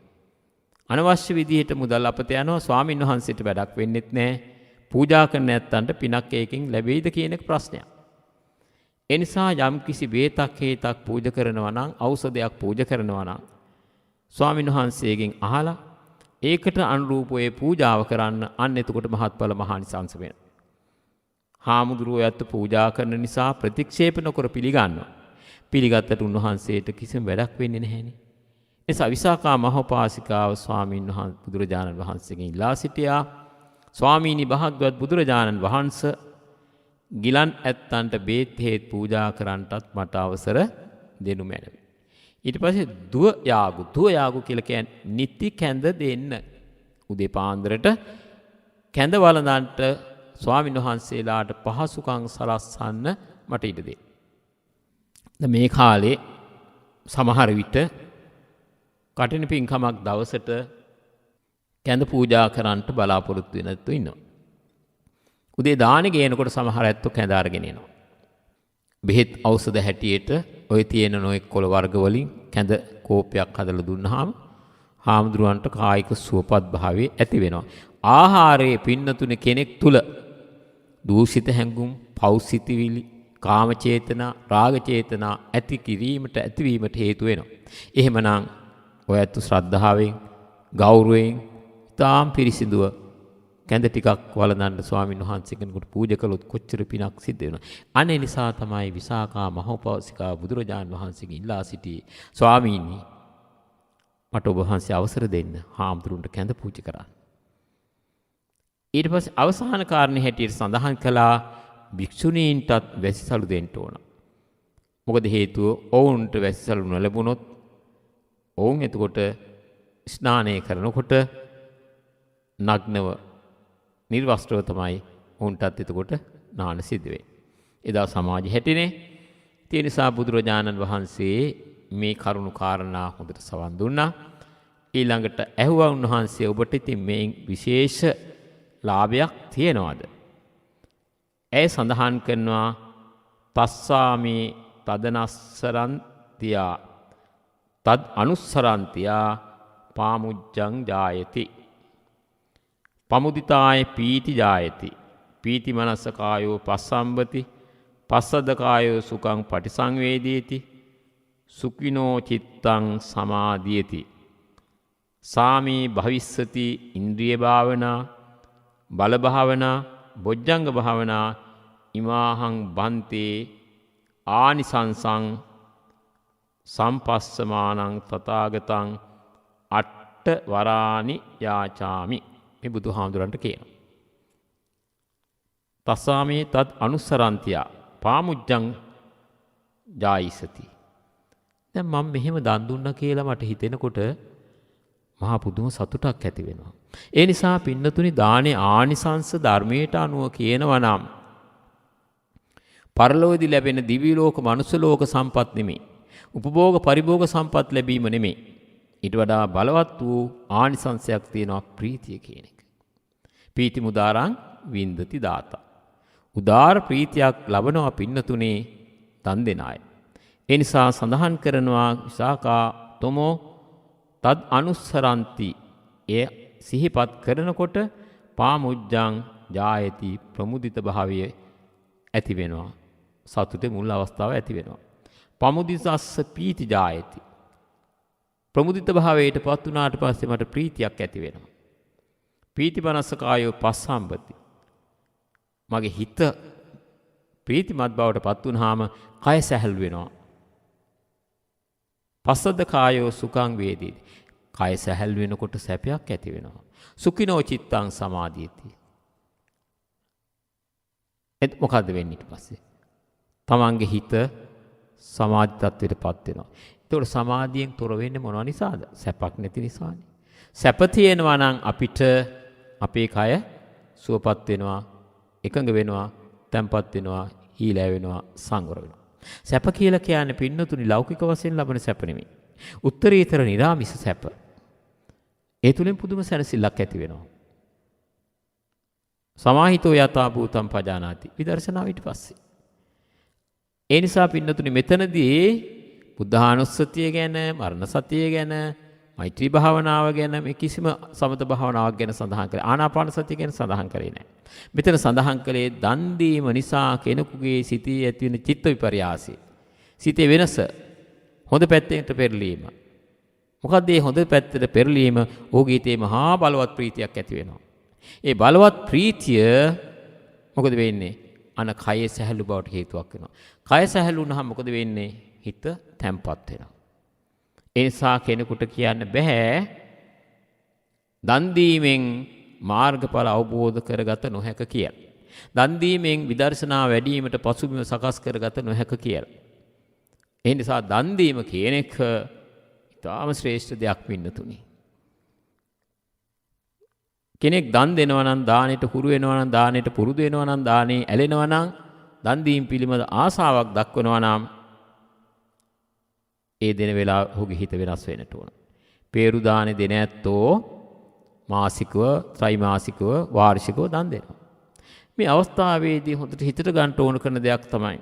අනවශ්‍ය විදිහට මුදල් අපත යනවා ස්වාමින් වහන්සේට වැඩක් වෙන්නෙත් නැහැ. පූජා කරන්න නැත්තන්ට පිනක් ඒකෙන් ලැබෙයිද කියන එක ප්‍රශ්නයක්. ඒ නිසා යම් කිසි බේතක් හේතක් පූජා කරනවා නම් ඖෂධයක් පූජා කරනවා නම් ස්වාමින් වහන්සේගෙන් අහලා ඒකට අනුරූපව ඒ පූජාව කරන්න අන්න එතකොට මහත්ඵල මහානිසංස වෙනවා. හාමුදුරුවෝ යත් පූජා කරන නිසා ප්‍රතික්ෂේප නොකර පිළිගන්නවා. පිළිගත්තට උන්වහන්සේට කිසිම වැඩක් වෙන්නේ නැහැනේ. එසා විසාකා මහෝපාසිකාව ස්වාමීන් වහන්සේ බුදුරජාණන් වහන්සේගෙන් ඉල්ලා සිටියා. ස්වාමීනි භාග්‍යවත් බුදුරජාණන් වහන්සේ ගිලන් ඇත්තන්ට බේත් හේත් පූජා කරන්නටත් මට අවසර දෙනු මැනවි. ඊට පස්සේ දුව යාගු කියලා කියන්නේ නිති කැඳ දෙන්න. උදේ පාන්දරට කැඳ වළඳන්ට ස්වාමීන් වහන්සේලාට පහසුකම් සලස්සන්න මට ඉඩ දෙන්න. මේ කාලේ සමහර විට කටින පින්කමක් දවසට කැඳ පූජා කරන්නට බලාපොරොත්තු වෙන ඇත්තෝ ඉන්නවා. උදේ දානේ ගේනකොට සමහර ඇත්තෝ කැඳ අරගෙන එනවා. බෙහෙත් ඖෂධ හැටියට ඔය තියෙන නොයෙක් කොළ වර්ග වලින් කැඳ කෝපයක් හදලා දුන්නාම හාමුදුරුවන්ට කායික සුවපත් භාවය ඇති වෙනවා. ආහාරයේ පින්නතුනේ කෙනෙක් තුල දූෂිත හැඟුම්, පෞසිතවිලි, කාම චේතනා, රාග චේතනා ඇති කිරීමට ඇතිවීමට හේතු වෙනවා. එහෙමනම් ඔය ඇත්ත ශ්‍රද්ධාවෙන්, ගෞරවයෙන්, තාම් පිරිසිදුව කැඳ ටිකක් වළඳන්න ස්වාමීන් වහන්සේ කෙනෙකුට පූජා කළොත් කොච්චර පිනක් සිද්ධ වෙනවද? අනේ නිසා තමයි විසාකා මහෝපාසිකා බුදුරජාණන් වහන්සේගෙන් ඉල්ලා සිටියේ ස්වාමීනි මට ඔබ වහන්සේ අවසර දෙන්න හාමුදුරුන්ට කැඳ පූජා කරන්න. ඊට පස්සේ අවසාන කාරණේ හැටියට සඳහන් කළා භික්ෂුණීන්ටත් වැසිසලු දෙන්න ඕන. මොකද හේතුව ඔවුන්ට වැසිසලු නොලැබුණොත් ඔවුන් එතකොට ස්නානය කරනකොට නග්නව නිර්වස්ත්‍රව තමයි ඔවුන්ටත් එතකොට නාන සිද්ධ වෙන්නේ. එදා සමාජය හැටිනේ. ඒ නිසා බුදුරජාණන් වහන්සේ මේ කරුණු කාරණා හොඳට සවන් දුන්නා. ඊළඟට ඇහුවා උන්වහන්සේ ඔබට ඉතින් මේ විශේෂ ලාභයක් තියෙනවද? ඇය සඳහන් කරනවා තස්සාමේ තදනස්සරන්තියා තද් අනුස්සරන්තියා පාමුජ්ජං ජායති පමුදිතාය පීති ජායති පීති මනස්ස කායෝ පස්සම්බති පස්සද්ද කායෝ සුඛං පටිසංවේදීති සුඛිනෝ චිත්තං සමාධියති සාමී භවිස්සති ඉන්ද්‍රිය භාවනා බල භාවනා බොජ්ජංග භාවනා ඉමාහං බන්තේ ආනිසංසං සම්පස්සමානං තථාගතං අට්ඨ වරානි යාචාමි. මේ බුදුහාමුදුරන්ට කියනවා. තස්සාමේ තත් අනුස්සරන්තියා පාමුජ්ජං ජායිසති. දැන් මම මෙහෙම දන් දුන්නා කියලා මට හිතෙනකොට මහා පුදුම සතුටක් ඇති වෙනවා. ඒ නිසා පින්නතුනි දානේ ආනිසංස ධර්මයට අනුව කියනවා නම් පරලෝකදී ලැබෙන දිව්‍ය ලෝක මනුස්ස ලෝක සම්පත් නෙමෙයි. උපභෝග පරිභෝග සම්පත් ලැබීම නෙමෙයි. ඊට වඩා බලවත් වූ ආනිසංසයක් තියෙනවා ප්‍රීතිය කියන එක. ප්‍රීති මුදාරං වින්දති දාතා. උදාර ප්‍රීතියක් ලබනවා පින්නතුනේ දන් දෙන අය. ඒ නිසා සඳහන් කරනවා විසාකා තොමෝ තද් අනුස්සරන්ති එය සිහිපත් කරනකොට පාමුජ්ජං ජායති ප්‍රමුදිත භාවය ඇති වෙනවා. සතුටේ මුල් අවස්ථාව ඇති වෙනවා. පමුදිසස්ස පීති ජායති ප්‍රමුදිත භාවයට පත් වුණාට පස්සේ මට ප්‍රීතියක් ඇති වෙනවා. පීතිමනස්ස කායෝ පස්සම්බති මගේ හිත ප්‍රීතිමත් බවට පත් වුණාම කය සැහැල්ලු වෙනවා. පස්සද්ද කායෝ සුඛං වේදීති කය සැහැල්ලු වෙනකොට සැපයක් ඇති වෙනවා. සුඛිනෝ චිත්තං සමාධියති. මොකද්ද වෙන්නේ ඊට පස්සේ? තමන්ගේ හිත සමාධි තත්ත්වයට පත් වෙනවා. ඒතකොට සමාධියෙන් තොර වෙන්නේ මොනවා නිසාද? සැපක් නැති නිසානේ. සැප තියෙනවා නම් අපිට අපේ කය සුවපත් වෙනවා, එකඟ වෙනවා, තැම්පත් වෙනවා, හීලෑ වෙනවා, සංවර වෙනවා. සැප කියලා කියන්නේ පින්නතුනි ලෞකික වශයෙන් ලබන සැප නෙමෙයි. උත්තරීතර නිරාමිස සැප. ඒ තුලින් පුදුම සැනසෙල්ලක් ඇති වෙනවා. සමාහිතෝ යතා භූතම් පජානාති. විදර්ශනාව ඊට පස්සේ. ඒ නිසා පින්නතුනි මෙතනදී බුද්ධානුස්සතිය ගැන, මරණ සතිය ගැන, මෛත්‍රී භාවනාව ගැන මේ කිසිම සමත භාවනාවක් ගැන සඳහන් කරේ. ආනාපාන සතිය ගැන සඳහන් කරේ නැහැ. මෙතන සඳහන් කළේ දන් දීම නිසා කෙනෙකුගේ සිතේ ඇති වෙන චිත්ත විපර්යාසය. සිතේ වෙනස හොඳ පැත්තට පෙරලීම. මොකද මේ හොඳ පැත්තට පෙරලීම ඔහුගේ තේ මහා බලවත් ප්‍රීතියක් ඇති වෙනවා. ඒ බලවත් ප්‍රීතිය මොකද වෙන්නේ? අන කය සැහැල්ලු බවට හේතුවක් වෙනවා. කය සැහැල්ලු වුණාම මොකද වෙන්නේ? හිත තැම්පත් වෙනවා. ඒ නිසා කෙනෙකුට කියන්න බෑ දන් දීමෙන් මාර්ගඵල අවබෝධ කරගත නොහැක කියලා. දන් දීමෙන් විදර්ශනා වැඩිවීමට පසුබිම සකස් කරගත නොහැක කියලා. ඒ නිසා දන් දීම කියන එක ඉතාම ශ්‍රේෂ්ඨ දෙයක් පින්නතුනි. කෙනෙක් දන් දෙනවා නම් දානෙට හුරු වෙනවා නම් දානෙට පුරුදු වෙනවා නම් දානේ ඇලෙනවා නම් දන් දීම පිළිබඳ ආසාවක් දක්වනවා නම් ඒ දෙන වෙලාව ඔහුගේ හිත වෙනස් වෙන්නට ඕන. peeru දානේ දෙන ඇත්තෝ මාසිකව, ත්‍රිමාසිකව, වාර්ෂිකව දන් දෙනවා. මේ අවස්ථාවේදී හොඳට හිතට ගන්න ඕන කරන දෙයක් තමයි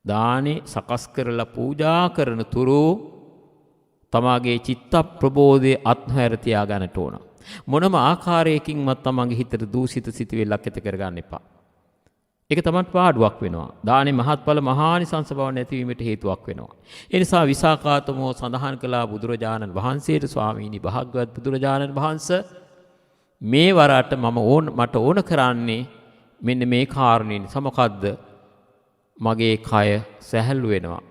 දානේ සකස් කරලා පූජා කරන තුරු තමාගේ චිත්ත ප්‍රබෝධයේ අත්හැර තියා ගන්නට ඕන. මොනම ආකාරයකින්වත් තමන්ගේ හිතට දූෂිත සිතුවිල්ලක් ඇති කරගන්න එපා. ඒක තමයි පාඩුවක් වෙනවා. දානේ මහත්ඵල මහානිසංස බව නැතිවීමට හේතුවක් වෙනවා. ඒ නිසා විසාකාතමෝ සඳහන් කළා බුදුරජාණන් වහන්සේට ස්වාමීනි භාග්‍යවත් බුදුරජාණන් වහන්සේ මේ වරට මට ඕන කරන්නේ මෙන්න මේ කාරණේ සමකද්ද මගේ කය සැහැල්ලු වෙනවා.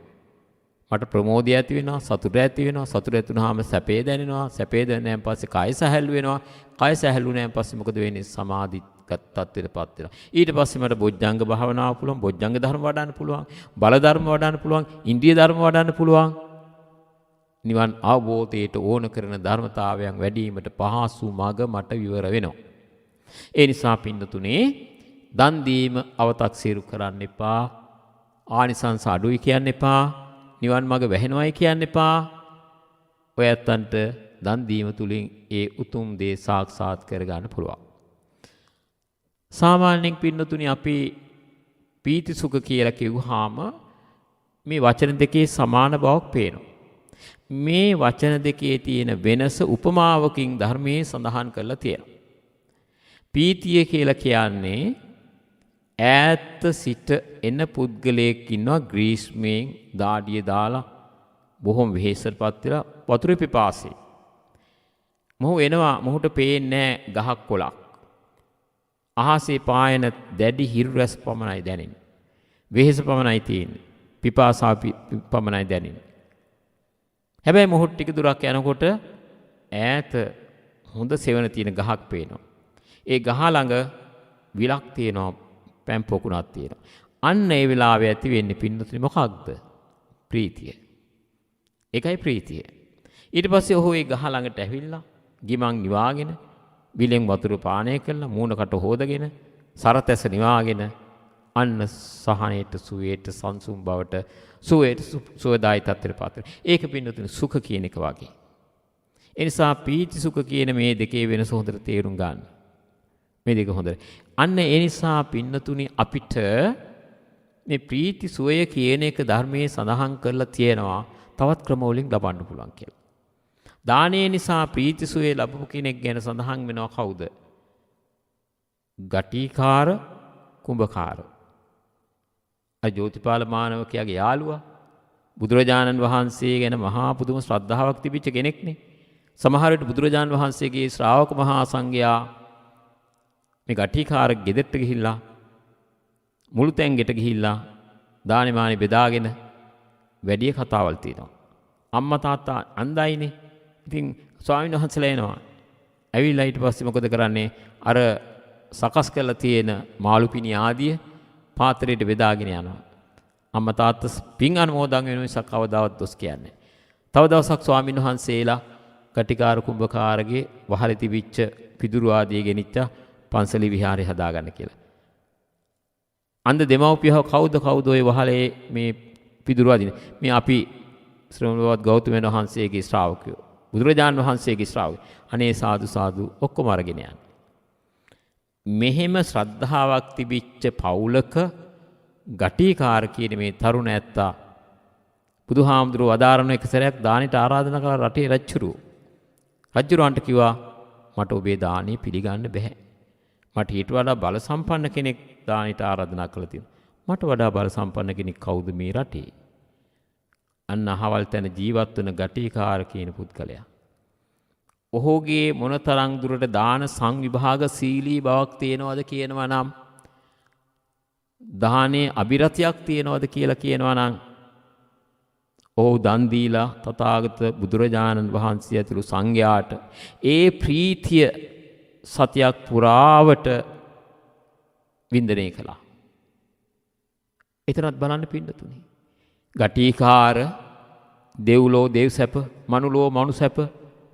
මට ප්‍රමෝදය ඇති වෙනවා, සතුට ඇති වෙනවා, සතුට ඇති වුනහම සැපේ දැනෙනවා, සැපේ දැනෙනන් පස්සේ කය සැහැල්ලු වෙනවා, කය සැහැල්ලු වුණාන් පස්සේ මොකද වෙන්නේ? සමාධි තත්ත්වයටපත් වෙනවා. ඊට පස්සේ මට බොජ්ජංග භාවනාව පුළුවන්, බොජ්ජංග ධර්ම වඩන්න පුළුවන්, බල ධර්ම වඩන්න පුළුවන්, ඉන්ද්‍රිය ධර්ම වඩන්න පුළුවන්. නිවන් අවබෝධයට ඕන කරන ධර්මතාවයන් වැඩිවීමට පහසු මඟ මට විවර වෙනවා. ඒ නිසා පින්නතුනේ දන් දීම අව탁සීරු කරන්න එපා. ආනිසංස අඩුයි කියන්න එපා. නිවන් මඟ වැහෙනවයි කියන්න එපා. ඔය ඇත්තන්ට දන් දීම තුලින් ඒ උතුම් දේ සාක්ෂාත් කරගන්න පුළුවන්. සාමාන්‍යයෙන් පින්නතුනි අපි පීති සුඛ කියලා කිව්වහම මේ වචන දෙකේ සමාන බවක් පේනවා. මේ වචන දෙකේ තියෙන වෙනස උපමාවකින් ධර්මයේ සඳහන් කරලා තියෙනවා. පීතිය කියලා කියන්නේ ඈත සිට එන පුද්ගලයෙක් ඉන්නවා ග්‍රීස්මයෙන් දාඩිය දාලා බොහොම වෙහෙසටපත් වෙලා වතුරේ පිපාසෙයි. මොහු එනවා මොහුට පේන්නේ ගහක් කොළක්. අහසේ පායන දැඩි හිරු රැස් පමණයි දැනෙන්නේ. වෙහෙස පමණයි තියෙන්නේ. පිපාසාව පමණයි දැනෙන්නේ. හැබැයි මොහොත් ටික දුරක් යනකොට ඈත හොඳ සෙවණ තියෙන ගහක් පේනවා. ඒ ගහ ළඟ විලක් තියෙනවා, පැම් පොකුණක් තියෙනවා. අන්න ඒ වෙලාවේ ඇති වෙන්නේ පින්නතුනි මොකක්ද? ප්‍රීතිය. ඒකයි ප්‍රීතිය. ඊට පස්සේ ඔහු ඒ ගහ ළඟට ඇවිල්ලා ගිමන් නිවාගෙන විලෙන් වතුර පානය කරලා මූණකට හොදගෙන සරතැස නිවාගෙන අන්න සහනයට සුවේට සංසුම් බවට සුවේට සුවදායි තත්ත්වයටපත් වෙනවා. ඒක පින්නතුනි සුඛ කියන එක වගේ. ඒ නිසා පීති සුඛ කියන මේ දෙකේ වෙනස හොඳට තේරුම් ගන්න. මේ දෙක හොඳයි. අන්න ඒ නිසා පින්නතුනි අපිට මේ ප්‍රීති සුවය කියන එක ධර්මයේ සඳහන් කරලා තියෙනවා තවත් ක්‍රම වලින් ලබන්න පුළුවන් කියලා. දානය නිසා ප්‍රීති සුවය ලැබපු කෙනෙක් ගැන සඳහන් වෙනවා කවුද? ගටිකාර කුඹකාර. ජෝතිපාල මානවකයාගේ යාළුවා බුදුරජාණන් වහන්සේ ගැන මහා පුදුම ශ්‍රද්ධාවක් තිබිච්ච කෙනෙක්නේ. සමහර විට බුදුරජාණන් වහන්සේගේ ශ්‍රාවක මහා සංඝයා මේ ගටිකාර ගෙදරට ගිහිල්ලා මුළු තැන්ගෙට ගිහිල්ලා දානේ මානේ බෙදාගෙන වැඩි කතාවල් තියෙනවා. අම්මා තාත්තා අන්දයිනේ. ඉතින් ස්වාමීන් වහන්සේලා එනවා. ඇවිල්ලා ඊට පස්සේ මොකද කරන්නේ? අර සකස් කරලා තියෙන මාළුපිණි ආදිය පාත්‍රයට බෙදාගෙන යනවා. අම්මා තාත්තා පින් අනුමෝදන් වෙන නිසා කවදාවත් දොස් කියන්නේ. තව දවසක් ස්වාමීන් වහන්සේලා කටිකාර කුඹකාරගේ වහලේ තිබිච්ච පිදුරු ආදිය ගෙනිච්ච පන්සලි විහාරය හදාගන්න කියලා. අන්ද දෙමව්පියව කවුද ඔය වහලේ මේ පිදුරු ආදින? මේ අපි ශ්‍රමණවත් ගෞතමයන් වහන්සේගේ ශ්‍රාවකයෝ. බුදුරජාණන් වහන්සේගේ ශ්‍රාවකයෝ. අනේ සාදු සාදු ඔක්කොම අරගෙන යන්න. මෙහෙම ශ්‍රද්ධාවක් තිබිච්ච පවුලක ගටිකාර කියන මේ තරුණ ඇත්තා බුදුහාමුදුරුවෝ අදාරණ එක සැරයක් දානෙට ආරාධනා කළා රටේ රජුරු. රජුරවන්ට කිව්වා මට ඔබේ දානෙ පිළිගන්න බෑ. මට ඊට වඩා බල සම්පන්න කෙනෙක් දානෙට ආරාධනා කළා තියෙනවා. මට වඩා බල සම්පන්න කෙනෙක් කවුද මේ රටේ? අන්න අහවල් තැන ජීවත් වෙන ගටිකාර කියන පුද්ගලයා. ඔහුගේ මොනතරම් දුරට දාන සංවිභාග සීලී බවක් තියෙනවද කියනවා නම් දානේ අභිරතියක් තියෙනවද කියලා කියනවා නම් ඔහු දන් දීලා තථාගත බුදුරජාණන් වහන්සේ ඇතුළු සංඝයාට ඒ ප්‍රීතිය සතියක් පුරාවට වින්දනය කළා. එතනත් බලන්න පින්නතුනි. ගටිකාර දෙව්ලෝ දෙව් සැප, මනුලෝ මනු සැප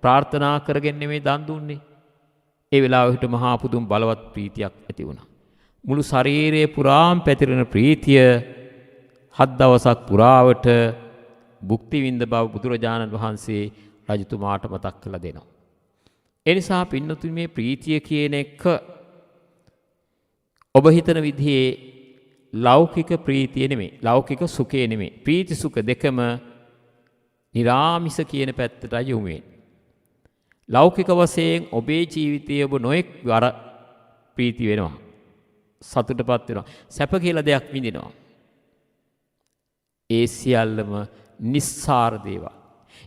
ප්‍රාර්ථනා කරගෙන නෙමෙයි දන් දුන්නේ. ඒ වෙලාවට මහා පුදුම බලවත් ප්‍රීතියක් ඇති වුණා. මුළු ශරීරයේ පුරාම පැතිරෙන ප්‍රීතිය හත් දවසක් පුරාවට භුක්ති විඳ බව බුදුරජාණන් වහන්සේ රජතුමාට මතක් කරලා දෙනවා. ඒ නිසා පින්නතුනි මේ ප්‍රීතිය කියන එක ඔබ හිතන විදිහේ ලෞකික ප්‍රීතිය නෙමෙයි, ලෞකික සුඛය නෙමෙයි. ප්‍රීති සුඛ දෙකම නිරාමිස කියන පැත්තට යොමු වෙන්නේ. ලෞකික වශයෙන් ඔබේ ජීවිතයේ ඔබ නොඑක් වර ප්‍රීති වෙනවා. සතුටපත් වෙනවා. සැප කියලා දෙයක් විඳිනවා. ඒ සියල්ලම නිස්සාර දේවල්.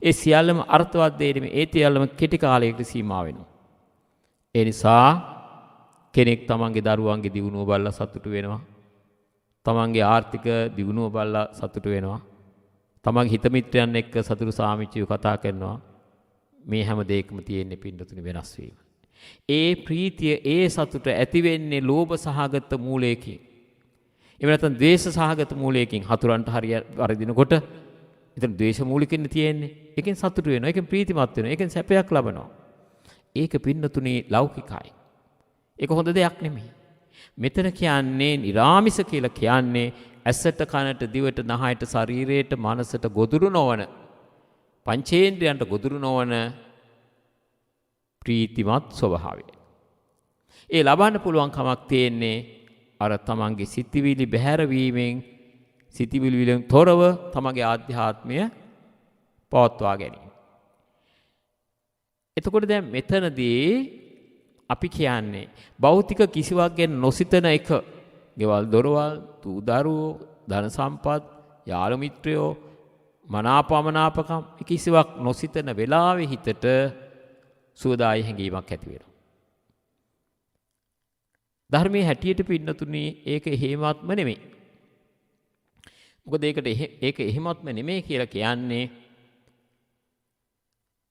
ඒ සියල්ලම අර්ථවත් දේ නෙමෙයි. ඒ සියල්ලම කෙටි කාලයකට සීමා වෙනවා. ඒ නිසා කෙනෙක් තමන්ගේ දරුවන්ගේ දියුණුව බලලා සතුටු වෙනවා. තමන්ගේ ආර්ථික දියුණුව බලලා සතුටු වෙනවා. තමන්ගේ හිත මිත්‍රයන් එක්ක සතුටු සාමිච්චිව කතා කරනවා. මේ හැම දෙයකම තියෙන්නේ පින්නතුනි වෙනස් වීම. ඒ ප්‍රීතිය ඒ සතුට ඇති වෙන්නේ ලෝභ සහගත මූලයකින්. එහෙම නැත්නම් ද්වේෂ සහගත මූලයකින්. හතුරන්ට හරිය වරදිනකොට එතන ද්වේෂ මූලිකින් තියෙන්නේ. ඒකෙන් සතුට වෙනවා. ඒකෙන් ප්‍රීතිමත් වෙනවා. ඒකෙන් සැපයක් ලබනවා. ඒක පින්නතුනි ලෞකිකයි. ඒක හොඳ දෙයක් නෙමෙයි. මෙතන කියන්නේ නිරාමිස කියලා කියන්නේ ඇසට කනට දිවට නහයට ශරීරයට මනසට ගොදුරු නොවන පංචේන්ද්‍රයන්ට ගොදුරු නොවන ප්‍රීතිමත් ස්වභාවය. ඒ ලබන්න පුළුවන් කමක් තියෙන්නේ අර තමන්ගේ සිතිවිලි බැහැරවීමෙන් සිතිවිලි වලින් තොරව තමන්ගේ ආධ්‍යාත්මය පවත්වා ගැනීම. එතකොට දැන් මෙතනදී අපි කියන්නේ භෞතික කිසිවක් ගැන නොසිතන එක. ගෙවල් දොරවල්, දූ දරුවෝ, ධන සම්පත්, යාළු මිත්‍රයෝ, මනාපමනාපකම් කිසිවක් නොසිතන වෙලාවේ හිතට සුවදායි හැඟීමක් ඇති වෙනවා. ධර්මයේ හැටියට පින්නතුනි ඒක එහෙමත්ම නෙමෙයි. මොකද ඒක එහෙමත්ම නෙමෙයි කියලා කියන්නේ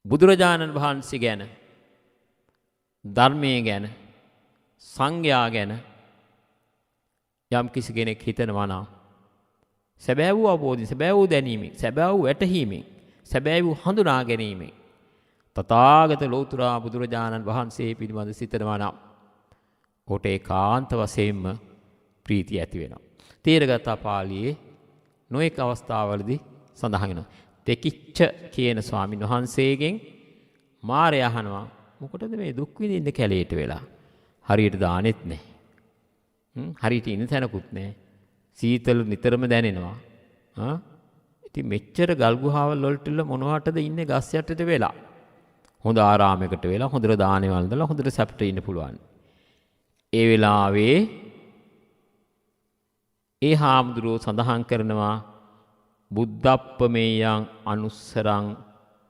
බුදුරජාණන් වහන්සේ ගැන, ධර්මයේ ගැන, සංඝයා ගැන යම් කිසි කෙනෙක් හිතනවා නම් සැබෑ වූ අවබෝධය, සැබෑ වූ දැනීමෙන්, සැබෑ වූ වැටහීමෙන්, සැබෑ වූ හඳුනා ගැනීමෙන් තථාගත ලෝතර බුදුරජාණන් වහන්සේ පිළිබඳ සිතනවා නම් ඔහුට ඒකාන්ත වශයෙන්ම ප්‍රීතිය ඇති වෙනවා. තේරගත පාළියේ නොඑක අවස්ථාවලදී සඳහන් වෙනවා. තෙකිච්ච කියන ස්වාමීන් වහන්සේගෙන් මාරය අහනවා මොකටද මේ දුක් විඳින්න කැලේට වෙලා? හරියට දානෙත් නැහැ. හරියට ඉන්න තැනකුත් නැහැ. සීතල නිතරම දැනෙනවා. ඉතින් මෙච්චර ගල් ගුහාවල් වලට මොනවටද ඉන්නේ ගස් යටට වෙලා? හොඳ ආරාමයකට වෙලා හොඳට දානේ වළඳලා හොඳට සැපට ඉන්න පුළුවන්. ඒ වෙලාවේ ඒ හාමුදුරුවෝ සඳහන් කරනවා බුද්ධප්පමේයං අනුස්සරං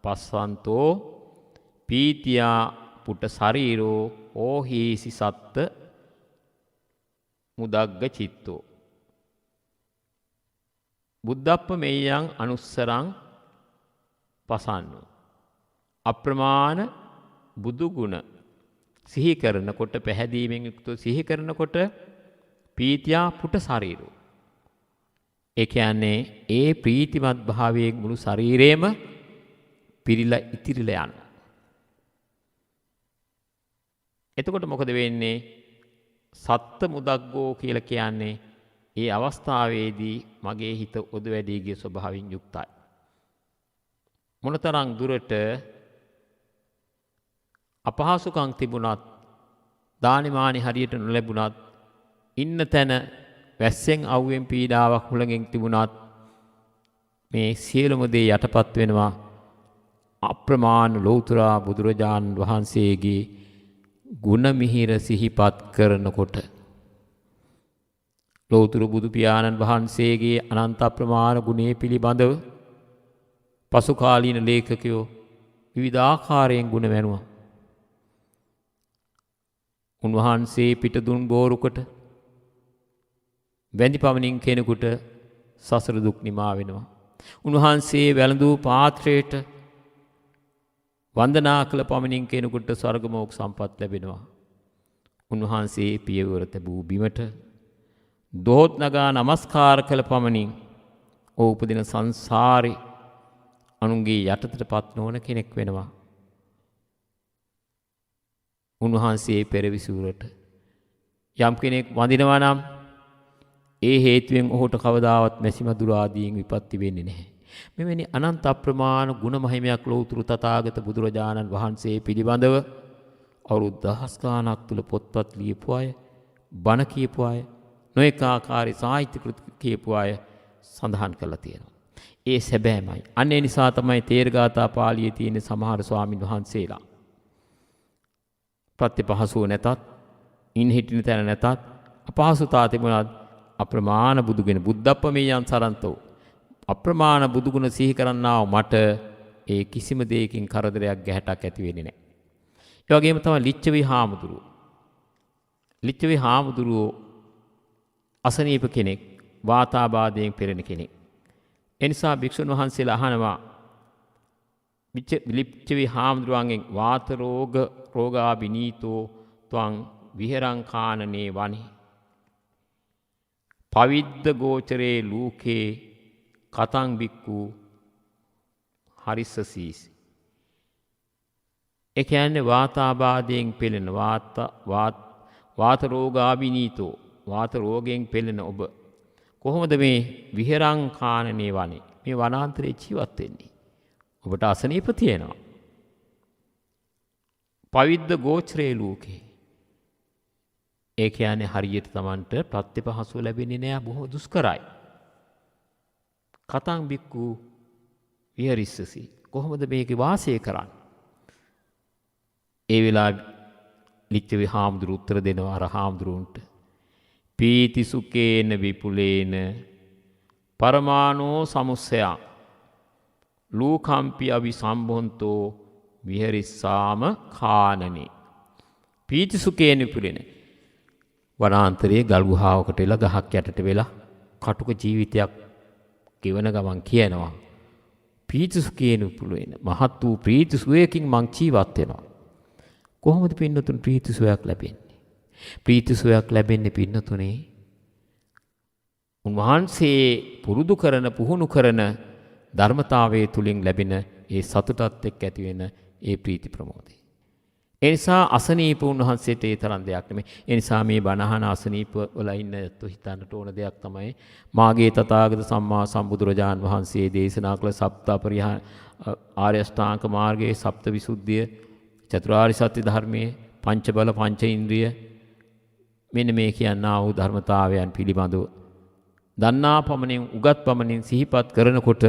පස්සන්තෝ පීතියා පුට ශරීරෝ ඕහීසි සත්ත මුදග්ග චිත්තෝ. බුද්ධප්පමේයං අනුස්සරං පසන්නෝ. අප්‍රමාණ බුදු ගුණ සිහි කරනකොට පැහැදීමෙන් යුක්තව සිහි කරනකොට ප්‍රීතියා පුට ශරීරෝ. ඒ කියන්නේ ඒ ප්‍රීතිමත් භාවයෙන් මුළු ශරීරයම පිරීලා ඉතිරිලා යනවා. එතකොට මොකද වෙන්නේ? සත්ත මුදග්ගෝ කියලා කියන්නේ ඒ අවස්ථාවේදී මගේ හිත ඔද වැඩි ගිය ස්වභාවයෙන් යුක්තයි. මොනතරම් දුරට අපහසුකම් තිබුණත් දානිමානි හරියට නොලැබුණත් ඉන්න තැන වැස්සෙන් අවුවෙන් පීඩාවක් හුළඟෙන් තිබුණත් මේ සියලුම දේ යටපත් වෙනවා අප්‍රමාණ ලෞතර බුදුරජාණන් වහන්සේගේ ගුණ මිහිර සිහිපත් කරනකොට. ලෞතර බුදු පියාණන් වහන්සේගේ අනන්ත අප්‍රමාණ ගුණේ පිළිබඳව පසු කාලීන ලේඛකයෝ විවිධාකාරයෙන් ගුණ වැනුවා. උන්වහන්සේ පිටදුන් බෝරුකට වැඳි පමණින් කෙනෙකුට සසර දුක් නිමා වෙනවා. උන්වහන්සේ වැළඳූ පාත්‍රයට වන්දනා කළ පමණින් කෙනෙකුට ස්වර්ග මෝක්ෂ සම්පත් ලැබෙනවා. උන්වහන්සේ පියවර තැබූ බිමට දොහොත් නගා නමස්කාර කළ පමණින් ඔහු උපදින සංසාරේ අනුන්ගේ යටතටපත් නොවන කෙනෙක් වෙනවා. උන්වහන්සේ පෙරවිසූරට යම් කෙනෙක් වඳිනවා නම් ඒ හේතුවෙන් ඔහුට කවදාවත් මැසිමදුර ආදීන් විපත්ති වෙන්නේ නැහැ. මෙවැනි අනන්ත අප්‍රමාණ ගුණ මහිමයක් ලෞතර තථාගත බුදුරජාණන් වහන්සේ පිළිබඳව අවුරුදු දහස් ගාණක් තුල පොත්පත් ලියපු අය, බණ කියපු අය, නොඑක ආකාරي සාහිත්‍ය කෘති කියපු අය සඳහන් කරලා තියෙනවා. ඒ සැබෑමයි. අන්න ඒ නිසා තමයි තේරගාථා පාළියේ තියෙන සමහර ස්වාමින් වහන්සේලා ප්‍රත්‍යපහසුව නැතත්, ඉන් හිටින තැන නැතත්, අපහසුතා තිබුණත් අප්‍රමාණ බුදුගෙන බුද්ධප්පමේයන් සරන්තෝ අප්‍රමාණ බුදුගුණ සිහි කරන්නා මට ඒ කිසිම දෙයකින් කරදරයක් ගැහැටක් ඇති වෙන්නේ නැහැ. ඒ වගේම තමයි ලිච්ඡවි හාමුදුරුවෝ. ලිච්ඡවි හාමුදුරුවෝ අසනීප කෙනෙක්, වාතාබාධයෙන් පෙළෙන කෙනෙක්. ඒ නිසා භික්ෂුන් වහන්සේලා අහනවා ලිච්ඡවි හාමුදුරුවන්ගෙන් වාත රෝගා විනීතෝ ත්වං විහෙරං කානනේ වනි පවිද්ද ගෝචරේ ලූකේ කතං බික්කු හරිස්සසීසි. ඒ කියන්නේ වාතාබාධයෙන් පෙළෙන වාත රෝගාබිනීතෝ වාත රෝගයෙන් පෙළෙන ඔබ කොහොමද මේ විහෙරං කානනේ වනේ මේ වනාන්තරයේ ජීවත් වෙන්නේ? ඔබට අසනීප තියෙනවා. පවිද්ද ගෝචරේ ලෝකේ. ඒ කියන්නේ හරියට Tamanට ප්‍රත්‍යපහසුව ලැබෙන්නේ නෑ, බොහෝ දුෂ්කරයි. කතං බික්කු විහරිස්සසි. කොහොමද මේකේ වාසය කරන්නේ? ඒ වෙලාවේ ලිච්ඡවි හාමුදුරු උත්තර දෙනවා අර හාමුදුරුන්ට. පීති සුකේන විපුලේන පරමාණෝ සමුස්සයං ලූකම්පි අවිසම්බොන්තෝ විහරිස්සාම කානනේ. පීති සුකේන විපුලේන වනාන්තරයේ ගල් ගුහාවකට වෙලා ගහක් යටට වෙලා කටුක ජීවිතයක් ගෙවන ගමන් කියනවා පීති සුකේන විපුලේන මහත් වූ ප්‍රීති සුවයකින් මං ජීවත් වෙනවා. කොහොමද පින්නතුන් ප්‍රීති සුවයක් ලැබෙන්නේ? ප්‍රීති සුවයක් ලැබෙන්නේ පින්නතුනේ උන්වහන්සේ පුරුදු කරන පුහුණු කරන ධර්මතාවයේ තුලින් ලැබෙන ඒ සතුටත් එක්ක ඇති වෙන ඒ ප්‍රීති ප්‍රමෝදය. ඒ නිසා අසනීප උන්වහන්සේට ඒ තරම් දෙයක් නෙමෙයි. ඒ නිසා මේ බණහන අසනීප වල ඉන්න හිතන්නට ඕන දෙයක් තමයි මාගේ තථාගත සම්මා සම්බුදුරජාන් වහන්සේ දේශනා කළ සප්තපරිහාර ආර්ය අෂ්ටාංග මාර්ගයේ සප්තවිසුද්ධිය චතුරාර්ය සත්‍ය ධර්මයේ පංච බල පංච ඉන්ද්‍රිය මෙන්න මේ කියනා වූ ධර්මතාවයන් පිළිබඳව දන්නා පමණින් උගත් පමණින් සිහිපත් කරනකොට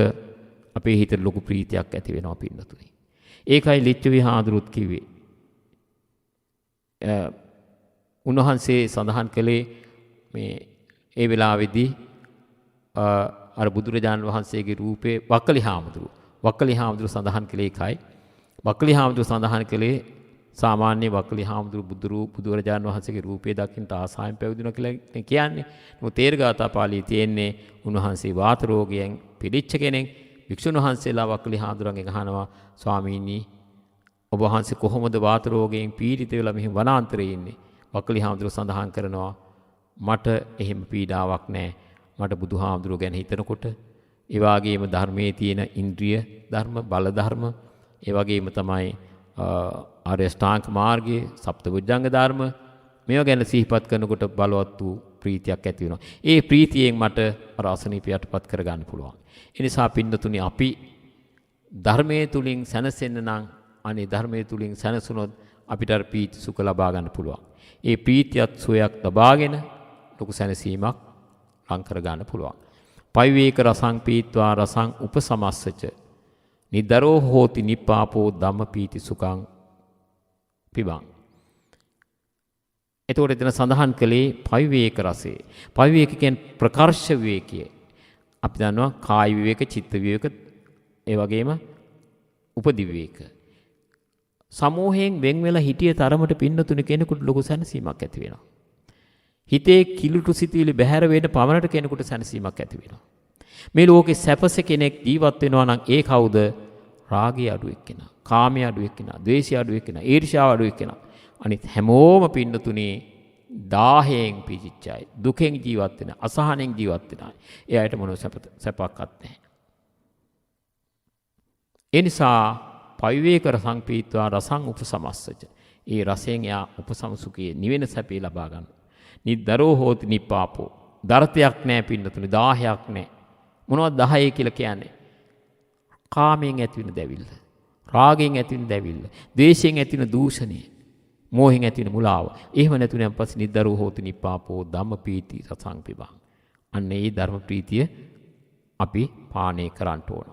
අපේ හිතේ ලොකු ප්‍රීතියක් ඇති වෙනවා පින්නතුනි. ඒකයි ලිච්ඡවි හාමුදුරුවෝ කිව්වේ. උන්වහන්සේ සඳහන් කළේ මේ ඒ වෙලාවේදී අර බුදුරජාණන් වහන්සේගේ රූපේ වක්කලි හාමුදුරුවෝ සඳහන් කළේ ඒකයි. වක්කලි හාමුදුරුවෝ සඳහන් කළේ සාමාන්‍ය වක්කලි හාමුදුරුවෝ බුදුරජාණන් වහන්සේගේ රූපේ දකින්න ආසාවෙන් පැවිදුණා කියලා කියන්නේ. නමුත් තේරගාථා පාළියේ තියෙන්නේ උන්වහන්සේ වාත රෝගයෙන් පිළිච්ච කෙනෙක්. වික්ෂුන් වහන්සේලා වක්කලි හාමුදුරන්ගෙන් අහනවා ස්වාමීනි ඔබ වහන්සේ කොහොමද වාත රෝගයෙන් පීඩිත වෙලා මෙහි වනාන්තරයේ ඉන්නේ? වක්කලි හාමුදුරුවෝ සඳහන් කරනවා මට එහෙම පීඩාවක් නැහැ. මට බුදුහාමුදුරුවෝ ගැන හිතනකොට ඒ වගේම ධර්මයේ තියෙන ඉන්ද්‍රිය ධර්ම, බල ධර්ම, ඒ වගේම තමයි ආර්ය ශ්‍රාංක මාර්ගයේ සප්තබුද්ධංග ධර්ම මේවා ගැන සිහිපත් කරනකොට බලවත් වූ ප්‍රීතියක් ඇති වෙනවා. ඒ ප්‍රීතියෙන් මට අසනීපයටපත් කරගන්න පුළුවන්. ඒ නිසා පින්නතුනි අපි ධර්මයේ තුලින් සැනසෙන්න නම් අනේ ධර්මයේ තුලින් සැනසුනොත් අපිට අර ප්‍රීති සුඛ ලබා ගන්න පුළුවන්. ඒ ප්‍රීතියත් සුවයක් ලබාගෙන ලොකු සැනසීමක් ලං කර ගන්න පුළුවන්. පවිවේක රසං පීත්වා රසං උපසමස්සච නිදරෝ හෝති නිපාපෝ ධම්ම පීති සුඛං පිබං. එතකොට එතන සඳහන් කළේ පවිවේක රසය. පවිවේක කියන්නේ ප්‍රකර්ෂ විවේකය. අපි දන්නවා කාය විවේක, චිත්ත විවේක, ඒ වගේම උපදි විවේක. සමෝහයෙන් වෙන් වෙලා හිටිය තරමට පින්නතුණු කෙනෙකුට ලොකු සැනසීමක් ඇති වෙනවා. හිතේ කිලුටු සිතුවිලි බැහැර වෙන පමණට කෙනෙකුට සැනසීමක් ඇති වෙනවා. මේ ලෝකේ සැපස කෙනෙක් ජීවත් වෙනවා නම් ඒ කවුද? රාගය අඩු එක්කෙනා, කාමයේ අඩු එක්කෙනා, ද්වේෂය අඩු එක්කෙනා, ඊර්ෂ්‍යාව අඩු එක්කෙනා. අනිත් හැමෝම පින්නතුණේ දාහයෙන් පිච්චයි, දුකෙන් ජීවත් වෙන, අසහනෙන් ජීවත් වෙන අය. ඒ අයට මොන සැපක්වත් නැහැ. ඒ නිසා පවිවේක රසං පීත්වා රසං උපසමස්සච. ඒ රසයෙන් යා උපසමසුකේ නිවෙන සැපේ ලබා ගන්න. නිද්දරෝ හෝති නිපාපෝ. දරතයක් නැහැ පින්නතුනි, දාහයක් නැහැ. මොනවද 10 කියලා කියන්නේ? කාමයෙන් ඇති වෙන දැවිල්ල, රාගයෙන් ඇති වෙන දැවිල්ල, ද්වේෂයෙන් ඇති වෙන දූෂණය, මෝහෙන් ඇති වෙන මුලාව. එහෙම නැතුණන් පස්සේ නිද්දරෝ හෝති නිපාපෝ ධම්මපීති රසං පිබං. අන්න ඒ ධර්ම ප්‍රීතිය අපි පානය කරන්න ඕන.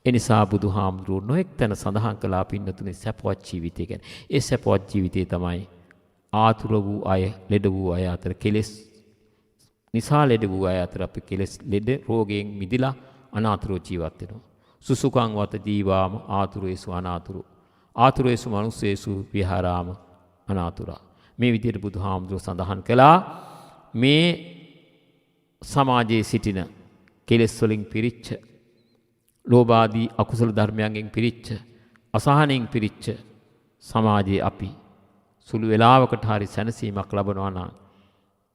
ඒ නිසා බුදුහාමුදුරුවෝ නොඑක් තැන සඳහන් කළා පින්නතුනි සැපවත් ජීවිතය ගැන. ඒ සැපවත් ජීවිතය තමයි ආතුර වූ අය, ලෙඩ වූ අය අතර කෙලෙස් නිසා ලෙඩ වූ අය අතර අපි කෙලෙස් ලෙඩ රෝගයෙන් මිදිලා අනාතුරව ජීවත් වෙනවා. සුසුකං වත ජීවාම ආතුරේසු අනාතුරු. ආතුරේසු මනුස්සේසු විහාරාම අනාතුරා. මේ විදිහට බුදුහාමුදුරුවෝ සඳහන් කළා මේ සමාජයේ සිටින කෙලෙස් වලින් පිරිච්ච, ලෝභාදී අකුසල ධර්මයන්ගෙන් පිරිච්ච, අසහනෙන් පිරිච්ච සමාජයේ අපි සුළු වේලාවකට හරි සැනසීමක් ලබනවා නම්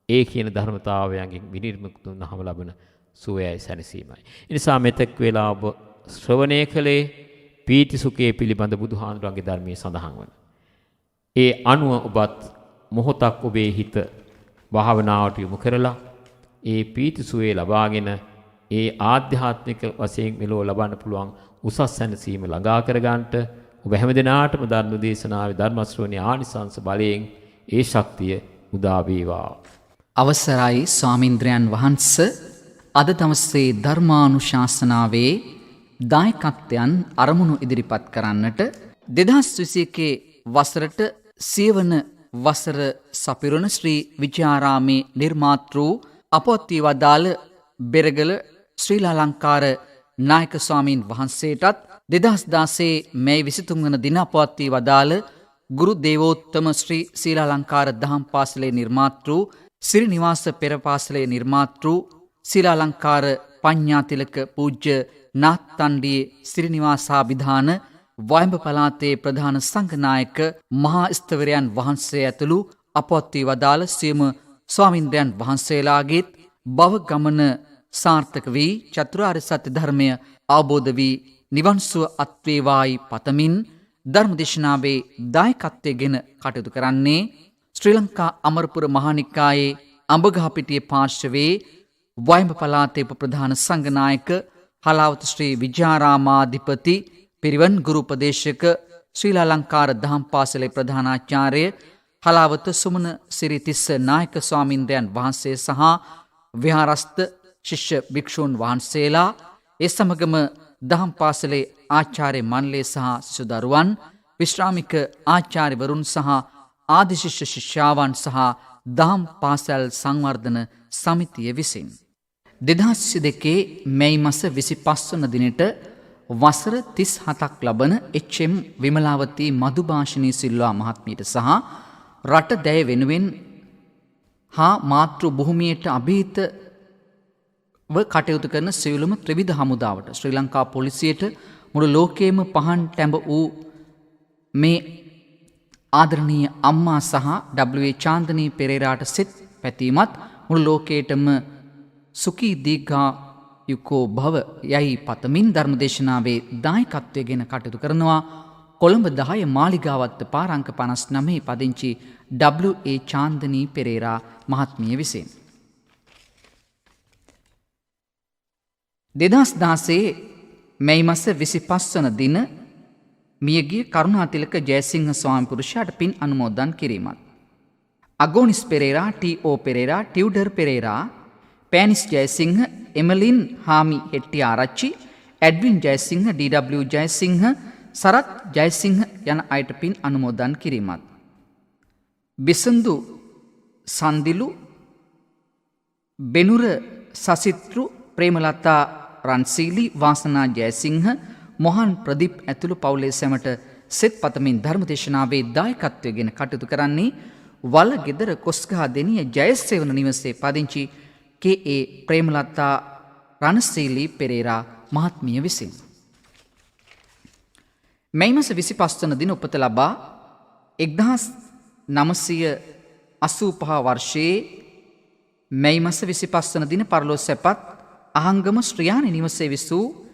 ඒ කියන ධර්මතාවයන්ගෙන් විනිර්මුක්ත වුණාම ලබන සුවයයි සැනසීමයි. ඒ නිසා මෙතෙක් වේලා ඔබ ශ්‍රවණය කළේ පීති සුඛයේ පිළිබඳ බුදුහාඳුරන්ගේ ධර්මයේ සඳහන් වන. ඒ අනුව ඔබත් මොහොතක් ඔබේ හිත භාවනාවට යොමු කරලා ඒ පීති සුවේ ලබාගෙන ඒ ආධ්‍යාත්මික වශයෙන් මෙලොව ලබන්න පුළුවන් උසස් සැනසීම ළඟා කර ගන්නට ඔබ හැමදෙනාටම ධර්ම දේශනාවේ ධර්ම ශ්‍රවණයේ ආනිසංස බලයෙන් ඒ ශක්තිය උදා වේවා. අවසරයි ස්වාමින්ද්‍රයන් වහන්ස, අද දවසේ ධර්මානුශාසනාවේ දායකත්වයන් අරමුණු ඉදිරිපත් කරන්නට 2021 වසරට සියවන වසර සපිරුණ ශ්‍රී විජයාරාමේ නිර්මාතෘ අපවත් වී වදාළ බෙරගල ශ්‍රී ලාලංකාර නායක ස්වාමීන් වහන්සේටත් 2016 මැයි 23 වන දින අපවත් වී වදාළ ගුරු දේවෝත්තම ශ්‍රී සීලාලංකාර දහම් පාසලේ නිර්මාතෘ සිරි නිවාස පෙර පාසලේ නිර්මාතෘ සීලාලංකාර පඤ්ඤාතිලක පූජ්‍ය නාත්තණ්ඩියේ සිරි නිවාසාභිධාන වයඹ පළාතේ ප්‍රධාන සංඝනායක මහා ස්ථවිරයන් වහන්සේ ඇතුළු අපවත් වී වදාළ සියම ස්වාමින්ද්‍රයන් වහන්සේලාගේත් භව ගමන සාර්ථක වී චතුරාර්ය සත්‍ය ධර්මය අවබෝධ වී නිවන් සුව අත්වේවායි පතමින් ධර්මදේශනාවේ දායකත්වයෙන් කටයුතු කරන්නේ ශ්‍රී ලංකා අමරපුර මහානිකායේ අඹගහපිටිය පාර්ශවයේ වයඹ පළාතේ ප්‍රධාන සංඝනායක හලාවත ශ්‍රී විජයාරාමාධිපති පිරිවන් ගුරු උපදේශක ශ්‍රී ලාලංකාර දහම් පාසලේ ප්‍රධානාචාර්ය හලාවත සුමන සිරිතිස්ස නායක ස්වාමින්ද්‍රයන් වහන්සේ සහ විහාරස්ථ ශිෂ්‍ය භික්ෂූන් වහන්සේලා, ඒ සමගම දහම් පාසලේ ආචාර්ය මණ්ඩලය සහ සිසු දරුවන්, විශ්‍රාමික ආචාර්යවරුන් සහ ආදි ශිෂ්‍ය ශිෂ්‍යාවන් සහ දහම් පාසල් සංවර්ධන සමිතිය විසින් 2022 මැයි මාස 25 වන දිනට වසර 37ක් ලබන එච්.එම්. විමලාවතී මధుභාෂිනී සිල්වා මහත්මියට සහ රට දැය වෙනුවෙන් හා මාතෘ භූමියට අභීතව කටයුතු කරන සියලුම ත්‍රිවිධ හමුදාවට, ශ්‍රී ලංකා පොලිසියට, මුළු ලෝකයේම පහන් ටැඹ වූ මේ ආදරණීය අම්මා සහ W.A. චාන්දනී පෙරේරාට සිත් පැතීමත් මුළු ලෝකයටම සුඛී දීර්ඝායුකෝ භව යයි පතමින් ධර්මදේශනාවේ දායකත්වයෙන් කටයුතු කරනවා කොළඹ 10 මාලිගාවත්ත පාරංක 59 පදිංචි W.A. චාන්දනී පෙරේරා මහත්මිය විසින් 2016 මැයි මාස 25 වන දින මියගිය කරුණාතිලක ජයසිංහ ස්වාමි පුරුෂයාට පින් අනුමෝදන් කිරීමත්. අගෝනිස් පෙරේරා, T.O. පෙරේරා, ටියුඩර් පෙරේරා, පෑනිස් ජයසිංහ, එමලින් හාමි හෙට්ටිය ආරච්චි, ඇඩ්වින් ජයසිංහ, D.W. ජයසිංහ, සරත් ජයසිංහ යන අයට පින් අනුමෝදන් කිරීමත්. බිසඳු සන්දිලු, බෙනුර සසිත්‍රු, ප්‍රේමලතා රන්සීලි, වාසනා ජයසිංහ, මොහන් ප්‍රදීප් ඇතුළු පවුලේ සැමට සෙත් පතමින් ධර්මදේශනාවේ දායකත්වයෙන් කටයුතු කරන්නේ වලගෙදර කොස්ගහ දෙනිය ජයසේවන නිවසේ පදිංචි K.A. ප්‍රේමලතා රණසීලි පෙරේරා මහත්මිය විසින්. මැයි මාස 25 වන දින උපත ලබා 1985 වර්ෂයේ මැයි මාස 25 වන දින පරලොව සැපත් අහංගම ශ්‍රියානි නිවසේ විසූ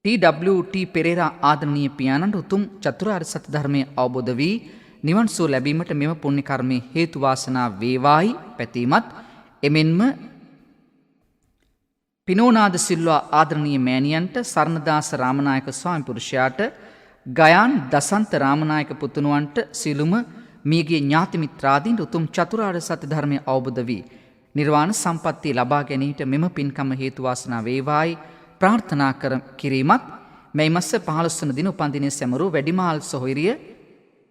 T.W.T. පෙරේරා ආදරණීය පියාණන්ට උතුම් චතුරාර්ය සත්‍ය ධර්මය අවබෝධ වී නිවන් සුව ලැබීමට මෙම පුණ්‍ය කර්මයේ හේතු වාසනා වේවායි පැතීමත් එමෙන්ම පිනෝනාද සිල්වා ආදරණීය මෑණියන්ට සරණදාස රාමනායක ස්වාමි පුරුෂයාට ගයාන් දසන්ත රාමනායක පුතුණුවන්ට සිළුම මියගිය ඥාති මිත්‍රාදීන්ට උතුම් චතුරාර්ය සත්‍ය ධර්මය අවබෝධ වී නිර්වාණ සම්පත්තිය ලබා ගැනීමට මෙම පින්කම හේතු වාසනා වේවායි ප්‍රාර්ථනා කිරීමත් මැයි මාස 15 වන දින උපන්දිනයේ සැමරූ වැඩිමහල් සොහොයුරිය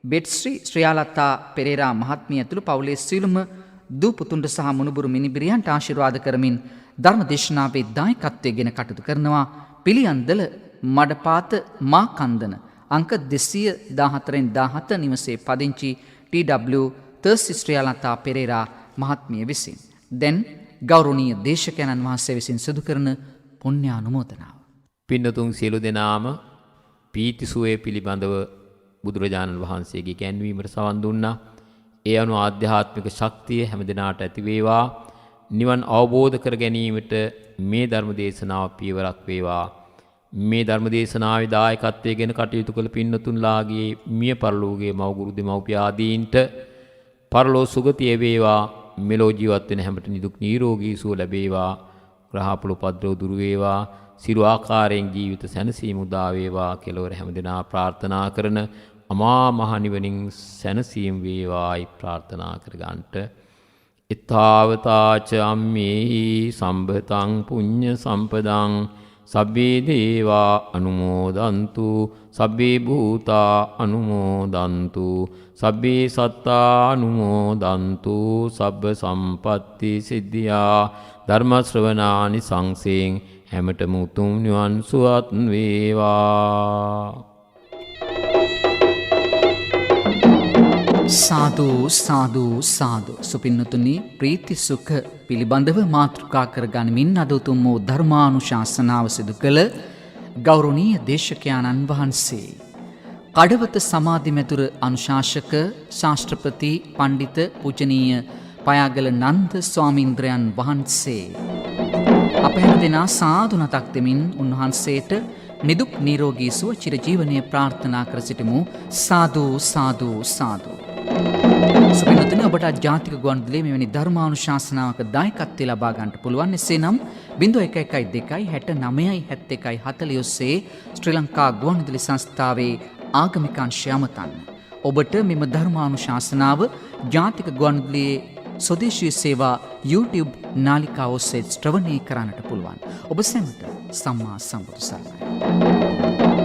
බෙට්ශ්‍රී ශ්‍රියාලතා පෙරේරා මහත්මිය ඇතුළු පවුලේ සියලුම දූ පුතුන්ට සහ මුණුබුරු මිනිබිරියන්ට ආශිර්වාද කරමින් ධර්ම දේශනාවේ දායකත්වයෙන් කටයුතු කරනවා පිළියන්දල මඩපාත මා කන්දන අංක 214-17 නිවසේ පදිංචි T.W. තර්සි ශ්‍රියාලතා පෙරේරා මහත්මිය විසින්. දැන් ගෞරවනීය දේශකයන්න් වහන්සේ විසින් සිදු කරන පුණ්‍යානුමෝදනාව. පින්නතුන් සියලු දෙනාම පීතිසුවේ පිළිබඳව බුදුරජාණන් වහන්සේගේ ගැන්වීමට සවන් දුන්නා. ඒ අනුව ආධ්‍යාත්මික ශක්තිය හැම දිනාට ඇති වේවා. නිවන් අවබෝධ කර ගැනීමට මේ ධර්ම දේශනාව පියවරක් වේවා. මේ ධර්ම දේශනාවේ දායකත්වයෙන් කටයුතු කළ පින්නතුන්ලාගේ මිය පරලෝකයේ මව්ගුරු දෙමව්පිය ආදීන්ට පරලෝ සුගතිය වේවා. මෙලෝ ජීවත් වෙන හැමට නිදුක් නිරෝගී සුව ලැබේවා. ග්‍රහපල උපද්‍රව දුරු වේවා. සිරු ආකාරයෙන් ජීවිත සැනසීම උදා වේවා කෙලවර හැමදෙනා ප්‍රාර්ථනා කරන අමා මහ නිවනින් සැනසීම වේවායි ප්‍රාර්ථනා කර ගන්නට. ඊතාවතාච අම්මේහි සම්බතං පුඤ්ඤ සම්පදං සබ්බේ දේවා අනුමෝදන්තු සබ්බේ භූතා අනුමෝදන්තු සබ්බේ සත්තා අනුමෝදන්තු සබ්බ සම්පatti සිද්ධියා ධර්ම ශ්‍රවණානි සංසෙන් හැමතෙම උතුම් නිවන් සුවත් වේවා. සාදු සාදු සාදු. සුපින්නතුනි, ප්‍රීති සුඛ පිළිබඳව මාතෘකා කරගනිමින් අද උතුම් වූ ධර්මානුශාසනාව සිදු කළ ගෞරවනීය දේශකයාණන් වහන්සේ කඩවත සමාධි මෙතුර අනුශාසක ශාස්ත්‍රපති පණ්ඩිත පූජනීය පයාගල නන්ද ස්වාමීන්ද්‍රයන් වහන්සේ අප හැම දෙනා සාදු නතක් දෙමින් උන්වහන්සේට නිදුක් නිරෝගී සුව චිරජීවනයේ ප්‍රාර්ථනා කර සිටිමු. සාදු සාදු සාදු. සුපින්නතුනි, ඔබට ජාතික ගුවන්විදුලියේ මෙවැනි ධර්මානුශාසනාවක දායකත්වය ලබා ගන්නට පුළුවන්. එසේනම් 0112 69 71 40 ඔස්සේ ශ්‍රී ලංකා ගුවන්විදුලි සංස්ථාවේ ආගමික අංශය අමතන්න. ඔබට මෙම ධර්මානුශාසනාව ජාතික ගුවන්විදුලියේ ස්වදේශීය සේවා YouTube නාලිකාව ඔස්සේ ශ්‍රවණය කරන්නට පුළුවන්. ඔබ සැමට සම්මා සම්බුදු සරණයි.